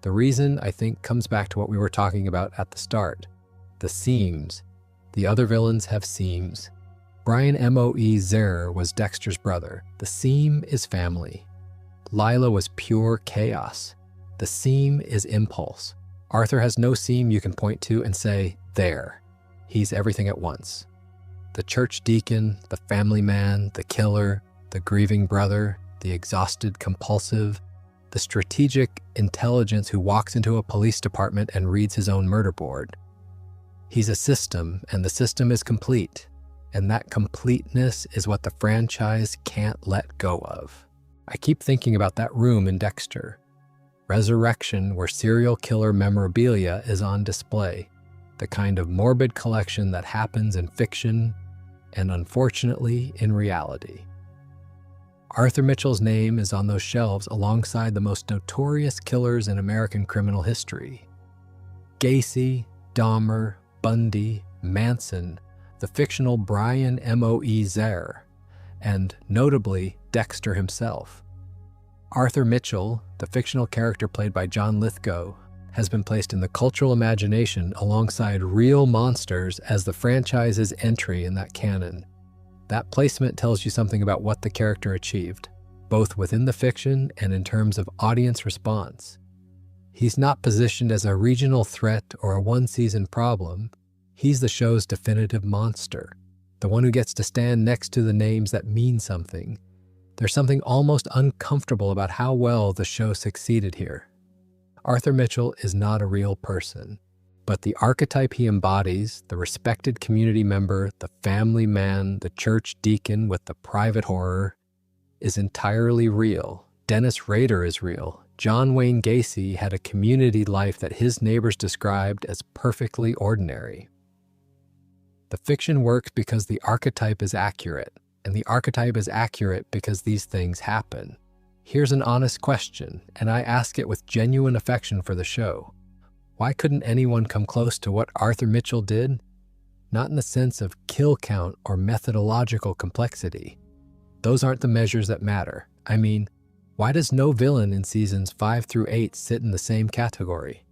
The reason, I think, comes back to what we were talking about at the start. The seams. The other villains have seams. Brian M.O.E. Zare was Dexter's brother. The seam is family. Lila was pure chaos. The seam is impulse. Arthur has no seam you can point to and say, there. He's everything at once. The church deacon, the family man, the killer, the grieving brother, the exhausted compulsive, the strategic intelligence who walks into a police department and reads his own murder board. He's a system, and the system is complete. And that completeness is what the franchise can't let go of. I keep thinking about that room in Dexter. Resurrection, where serial killer memorabilia is on display. The kind of morbid collection that happens in fiction and unfortunately in reality. Arthur Mitchell's name is on those shelves alongside the most notorious killers in American criminal history. Gacy, Dahmer, Bundy, Manson, the fictional Brian M.O.E. Zare, and notably Dexter himself. Arthur Mitchell, the fictional character played by John Lithgow, has been placed in the cultural imagination alongside real monsters as the franchise's entry in that canon. That placement tells you something about what the character achieved, both within the fiction and in terms of audience response. He's not positioned as a regional threat or a one-season problem. He's the show's definitive monster, the one who gets to stand next to the names that mean something. There's something almost uncomfortable about how well the show succeeded here. Arthur Mitchell is not a real person, but the archetype he embodies, the respected community member, the family man, the church deacon with the private horror, is entirely real. Dennis Rader is real. John Wayne Gacy had a community life that his neighbors described as perfectly ordinary. The fiction works because the archetype is accurate, and the archetype is accurate because these things happen. Here's an honest question, and I ask it with genuine affection for the show. Why couldn't anyone come close to what Arthur Mitchell did? Not in the sense of kill count or methodological complexity. Those aren't the measures that matter. I mean, why does no villain in seasons 5 through 8 sit in the same category?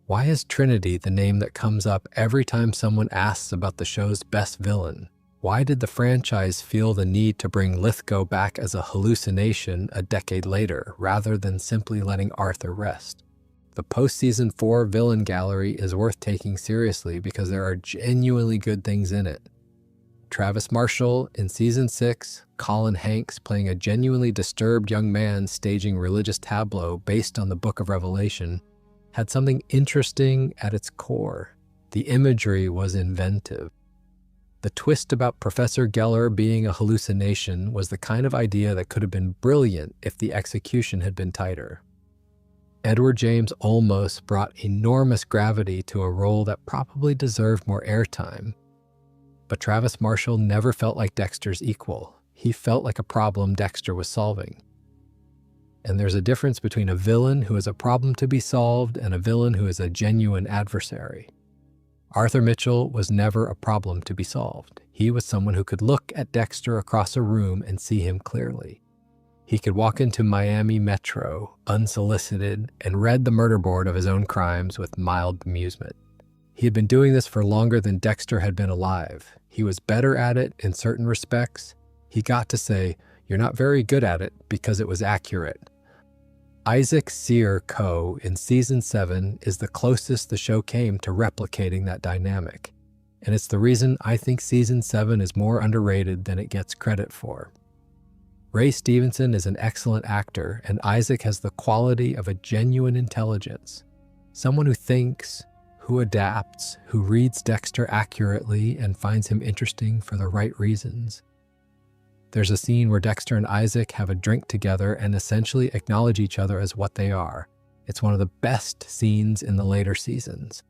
Why is Trinity the name that comes up every time someone asks about the show's best villain? Why did the franchise feel the need to bring Lithgow back as a hallucination a decade later, rather than simply letting Arthur rest? The post-season 4 villain gallery is worth taking seriously because there are genuinely good things in it. Travis Marshall in season 6, Colin Hanks playing a genuinely disturbed young man staging religious tableau based on the Book of Revelation, had something interesting at its core. The imagery was inventive. The twist about Professor Geller being a hallucination was the kind of idea that could have been brilliant if the execution had been tighter. Edward James Olmos brought enormous gravity to a role that probably deserved more airtime. But Travis Marshall never felt like Dexter's equal. He felt like a problem Dexter was solving. And there's a difference between a villain who is a problem to be solved and a villain who is a genuine adversary. Arthur Mitchell was never a problem to be solved. He was someone who could look at Dexter across a room and see him clearly. He could walk into Miami Metro, unsolicited, and read the murder board of his own crimes with mild amusement. He had been doing this for longer than Dexter had been alive. He was better at it in certain respects. He got to say, "You're not very good at it," because it was accurate. Isaac Sear Coe in season 7 is the closest the show came to replicating that dynamic. And it's the reason I think season 7 is more underrated than it gets credit for. Ray Stevenson is an excellent actor, and Isaac has the quality of a genuine intelligence. Someone who thinks, who adapts, who reads Dexter accurately and finds him interesting for the right reasons. There's a scene where Dexter and Isaac have a drink together and essentially acknowledge each other as what they are. It's one of the best scenes in the later seasons.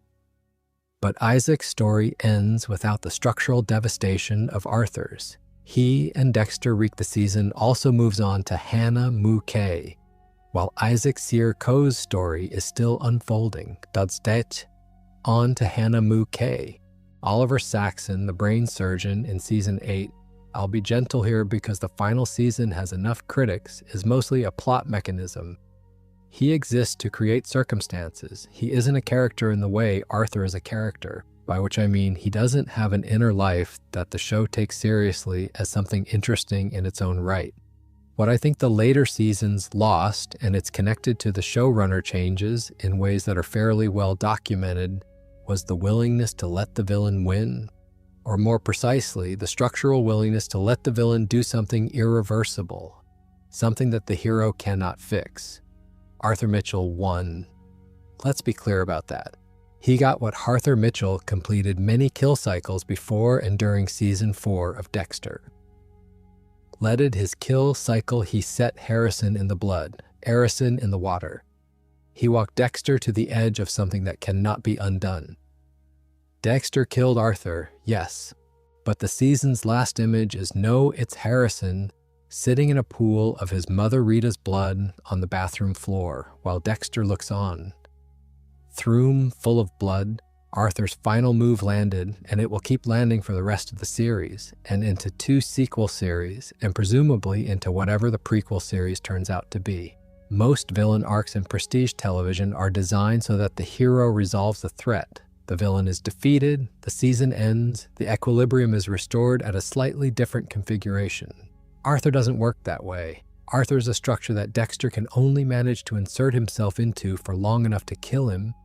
But Isaac's story ends without the structural devastation of Arthur's. He and Dexter wreak the season also moves on to Hannah Moo Kay, while Isaac Sear Coe's story is still unfolding. Dudstedt on to Hannah Moo Kay. Oliver Saxon, the brain surgeon in season 8, I'll be gentle here because the final season has enough critics, is mostly a plot mechanism. He exists to create circumstances. He isn't a character in the way Arthur is a character, by which I mean he doesn't have an inner life that the show takes seriously as something interesting in its own right. What I think the later seasons lost, and it's connected to the showrunner changes in ways that are fairly well documented, was the willingness to let the villain win, or more precisely, the structural willingness to let the villain do something irreversible, something that the hero cannot fix. Arthur Mitchell won. Let's be clear about that. He got what Arthur Mitchell completed many kill cycles before and during season 4 of Dexter. Leaded his kill cycle, he set Harrison in the blood, Harrison in the water. He walked Dexter to the edge of something that cannot be undone. Dexter killed Arthur, yes, but the season's last image is it's Harrison sitting in a pool of his mother Rita's blood on the bathroom floor while Dexter looks on. Throom full of blood, Arthur's final move landed, and it will keep landing for the rest of the series, and into 2 sequel series, and presumably into whatever the prequel series turns out to be. Most villain arcs in prestige television are designed so that the hero resolves the threat. The villain is defeated, the season ends, the equilibrium is restored at a slightly different configuration. Arthur doesn't work that way. Arthur is a structure that Dexter can only manage to insert himself into for long enough to kill him,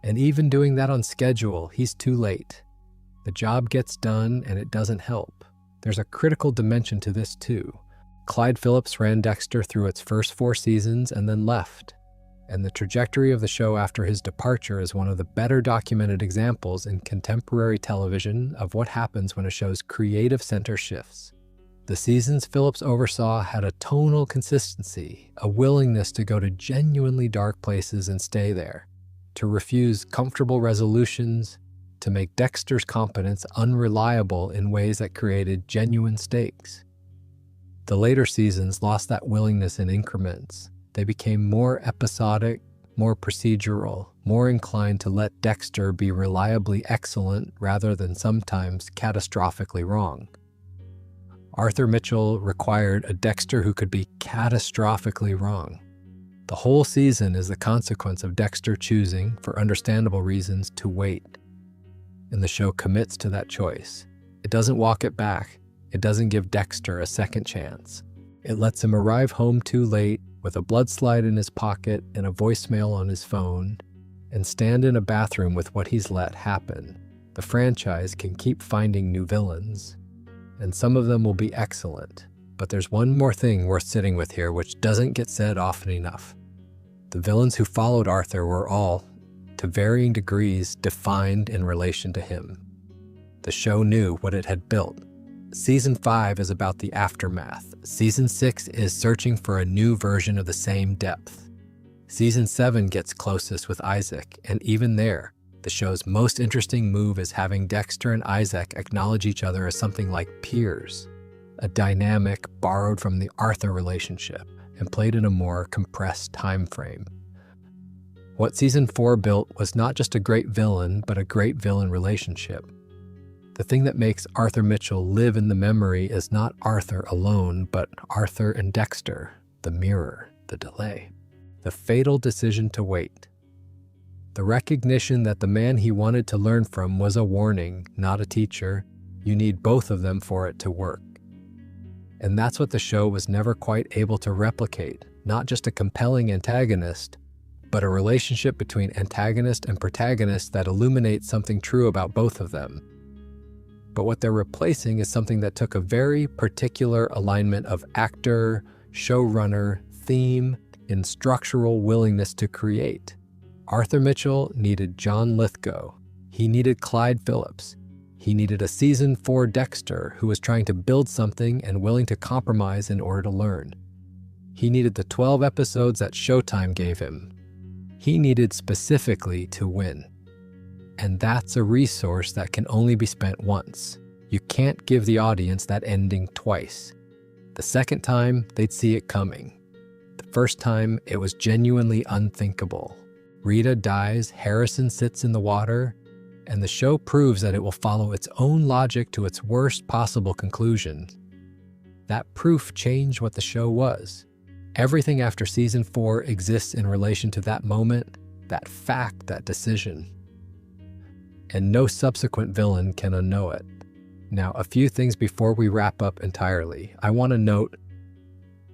and even doing that on schedule, he's too late. The job gets done and it doesn't help. There's a critical dimension to this too. Clyde Phillips ran Dexter through its first 4 seasons and then left. And the trajectory of the show after his departure is one of the better documented examples in contemporary television of what happens when a show's creative center shifts. The seasons Phillips oversaw had a tonal consistency, a willingness to go to genuinely dark places and stay there, to refuse comfortable resolutions, to make Dexter's competence unreliable in ways that created genuine stakes. The later seasons lost that willingness in increments. They became more episodic, more procedural, more inclined to let Dexter be reliably excellent rather than sometimes catastrophically wrong. Arthur Mitchell required a Dexter who could be catastrophically wrong. The whole season is the consequence of Dexter choosing, for understandable reasons, to wait. And the show commits to that choice. It doesn't walk it back. It doesn't give Dexter a second chance. It lets him arrive home too late with a blood slide in his pocket and a voicemail on his phone, and stand in a bathroom with what he's let happen. The franchise can keep finding new villains, and some of them will be excellent. But there's one more thing worth sitting with here which doesn't get said often enough. The villains who followed Arthur were all, to varying degrees, defined in relation to him. The show knew what it had built. Season 5 is about the aftermath. Season 6 is searching for a new version of the same depth. Season 7 gets closest with Isaac, and even there, the show's most interesting move is having Dexter and Isaac acknowledge each other as something like peers, a dynamic borrowed from the Arthur relationship and played in a more compressed time frame. What Season 4 built was not just a great villain, but a great villain relationship. The thing that makes Arthur Mitchell live in the memory is not Arthur alone, but Arthur and Dexter, the mirror, the delay, the fatal decision to wait. The recognition that the man he wanted to learn from was a warning, not a teacher. You need both of them for it to work. And that's what the show was never quite able to replicate, not just a compelling antagonist, but a relationship between antagonist and protagonist that illuminates something true about both of them. But what they're replacing is something that took a very particular alignment of actor, showrunner, theme, and structural willingness to create. Arthur Mitchell needed John Lithgow. He needed Clyde Phillips. He needed a Season 4 Dexter who was trying to build something and willing to compromise in order to learn. He needed the 12 episodes that Showtime gave him. He needed specifically to win. And that's a resource that can only be spent once. You can't give the audience that ending twice. The second time, they'd see it coming. The first time, it was genuinely unthinkable. Rita dies, Harrison sits in the water, and the show proves that it will follow its own logic to its worst possible conclusion. That proof changed what the show was. Everything after season 4 exists in relation to that moment, that fact, that decision. And no subsequent villain can unknow it. Now, a few things before we wrap up entirely. I want to note,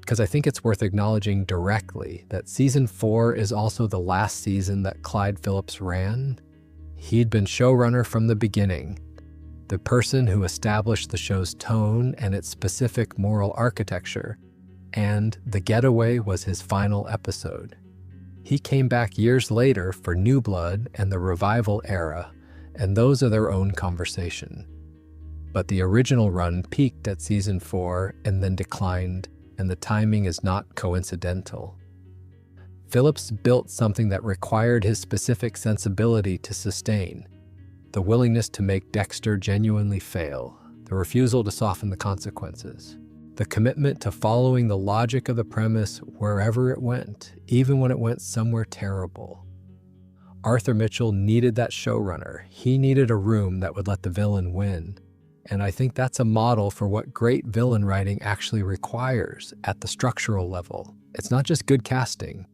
because I think it's worth acknowledging directly, that season 4 is also the last season that Clyde Phillips ran. He'd been showrunner from the beginning, the person who established the show's tone and its specific moral architecture, and The Getaway was his final episode. He came back years later for New Blood and the Revival era, and those are their own conversation. But the original run peaked at season 4 and then declined, and the timing is not coincidental. Phillips built something that required his specific sensibility to sustain, the willingness to make Dexter genuinely fail, the refusal to soften the consequences, the commitment to following the logic of the premise wherever it went, even when it went somewhere terrible. Arthur Mitchell needed that showrunner. He needed a room that would let the villain win. And I think that's a model for what great villain writing actually requires at the structural level. It's not just good casting,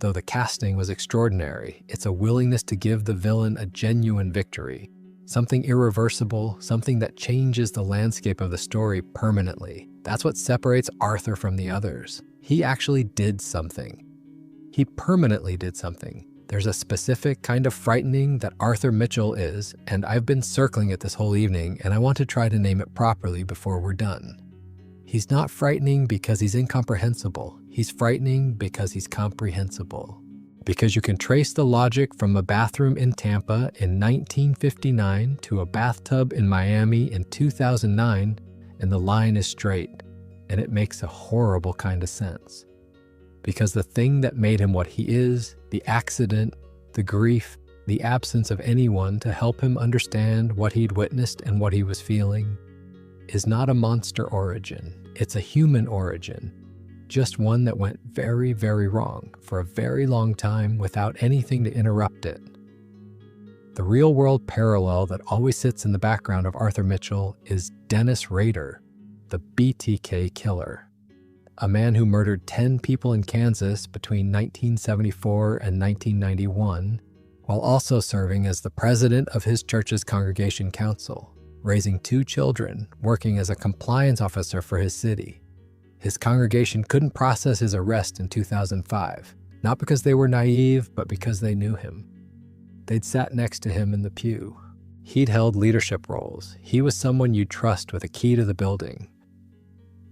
though the casting was extraordinary. It's a willingness to give the villain a genuine victory, something irreversible, something that changes the landscape of the story permanently. That's what separates Arthur from the others. He actually did something. He permanently did something. There's a specific kind of frightening that Arthur Mitchell is, and I've been circling it this whole evening, and I want to try to name it properly before we're done. He's not frightening because he's incomprehensible. He's frightening because he's comprehensible. Because you can trace the logic from a bathroom in Tampa in 1959 to a bathtub in Miami in 2009, and the line is straight, and it makes a horrible kind of sense. Because the thing that made him what he is, the accident, the grief, the absence of anyone to help him understand what he'd witnessed and what he was feeling, is not a monster origin. It's a human origin, just one that went very, very wrong for a very long time without anything to interrupt it. The real-world parallel that always sits in the background of Arthur Mitchell is Dennis Rader, the BTK killer. A man who murdered 10 people in Kansas between 1974 and 1991, while also serving as the president of his church's congregation council, raising 2 children, working as a compliance officer for his city. His congregation couldn't process his arrest in 2005, not because they were naive, but because they knew him. They'd sat next to him in the pew. He'd held leadership roles. He was someone you'd trust with a key to the building.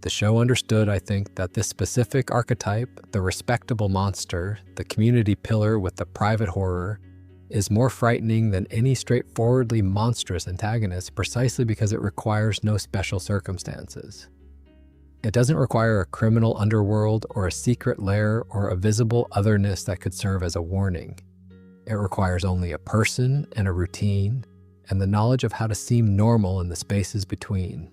The show understood, I think, that this specific archetype, the respectable monster, the community pillar with the private horror, is more frightening than any straightforwardly monstrous antagonist precisely because it requires no special circumstances. It doesn't require a criminal underworld or a secret lair or a visible otherness that could serve as a warning. It requires only a person and a routine and the knowledge of how to seem normal in the spaces between.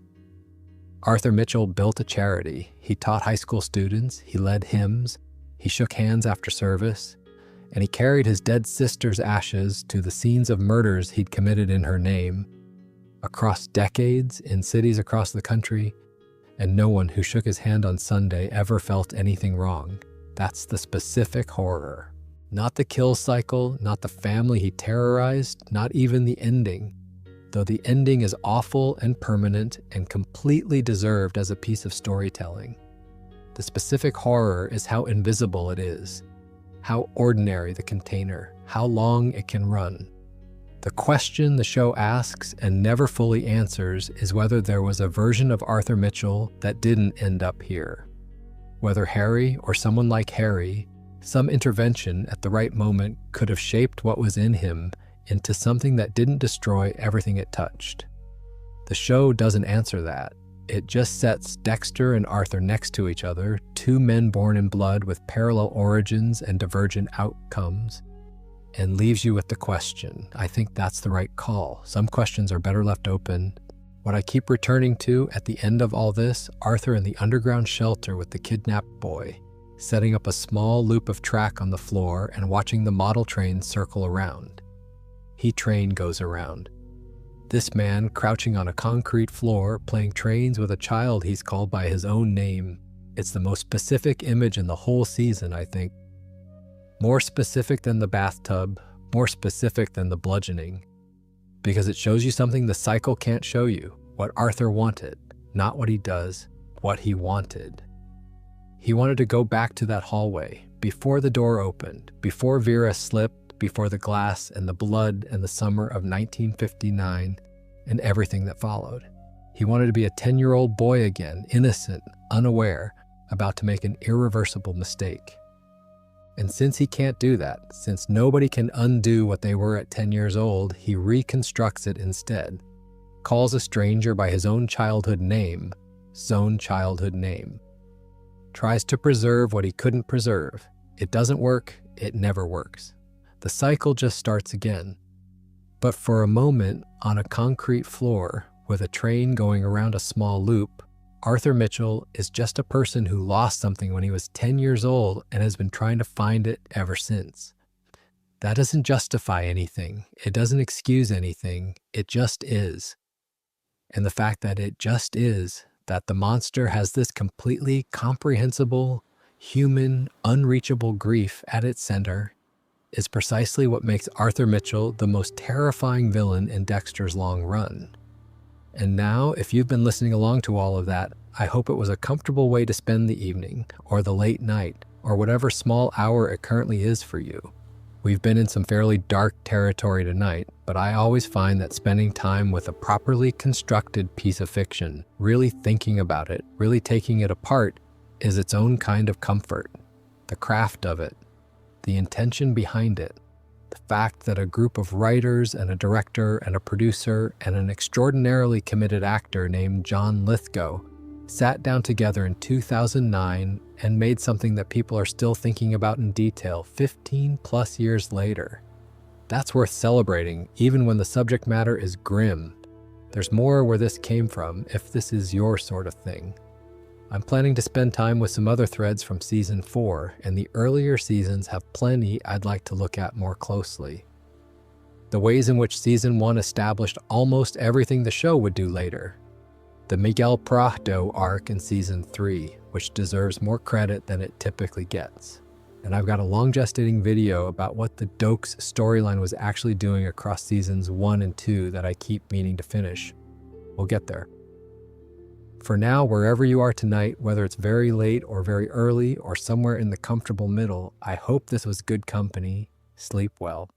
Arthur Mitchell built a charity. He taught high school students, he led hymns, he shook hands after service, and he carried his dead sister's ashes to the scenes of murders he'd committed in her name, across decades in cities across the country, and no one who shook his hand on Sunday ever felt anything wrong. That's the specific horror. Not the kill cycle, not the family he terrorized, not even the ending. Though the ending is awful and permanent and completely deserved as a piece of storytelling. The specific horror is how invisible it is, how ordinary the container, how long it can run. The question the show asks and never fully answers is whether there was a version of Arthur Mitchell that didn't end up here. Whether Harry or someone like Harry, some intervention at the right moment could have shaped what was in him into something that didn't destroy everything it touched. The show doesn't answer that. It just sets Dexter and Arthur next to each other, 2 men born in blood with parallel origins and divergent outcomes, and leaves you with the question. I think that's the right call. Some questions are better left open. What I keep returning to at the end of all this, Arthur in the underground shelter with the kidnapped boy, setting up a small loop of track on the floor and watching the model train circle around. He train goes around. This man, crouching on a concrete floor, playing trains with a child he's called by his own name. It's the most specific image in the whole season, I think. More specific than the bathtub, more specific than the bludgeoning. Because it shows you something the cycle can't show you, what Arthur wanted, not what he does, what he wanted. He wanted to go back to that hallway, before the door opened, before Vera slipped, before the glass and the blood and the summer of 1959 and everything that followed. He wanted to be a 10-year-old boy again, innocent, unaware, about to make an irreversible mistake. And since he can't do that, since nobody can undo what they were at 10 years old, he reconstructs it instead. Calls a stranger by his own childhood name, Tries to preserve what he couldn't preserve. It doesn't work, it never works. The cycle just starts again. But for a moment, on a concrete floor, with a train going around a small loop, Arthur Mitchell is just a person who lost something when he was 10 years old and has been trying to find it ever since. That doesn't justify anything. It doesn't excuse anything. It just is. And the fact that it just is, that the monster has this completely comprehensible, human, unreachable grief at its center, is precisely what makes Arthur Mitchell the most terrifying villain in Dexter's long run. And now, if you've been listening along to all of that, I hope it was a comfortable way to spend the evening, or the late night, or whatever small hour it currently is for you. We've been in some fairly dark territory tonight, but I always find that spending time with a properly constructed piece of fiction, really thinking about it, really taking it apart, is its own kind of comfort. The craft of it, the intention behind it, the fact that a group of writers and a director and a producer and an extraordinarily committed actor named John Lithgow sat down together in 2009 and made something that people are still thinking about in detail 15 plus years later. That's worth celebrating, even when the subject matter is grim. There's more where this came from, if this is your sort of thing. I'm planning to spend time with some other threads from Season 4, and the earlier seasons have plenty I'd like to look at more closely. The ways in which Season 1 established almost everything the show would do later. The Miguel Prado arc in Season 3, which deserves more credit than it typically gets. And I've got a long gestating video about what the Dokes storyline was actually doing across Seasons 1 and 2 that I keep meaning to finish. We'll get there. For now, wherever you are tonight, whether it's very late or very early or somewhere in the comfortable middle, I hope this was good company. Sleep well.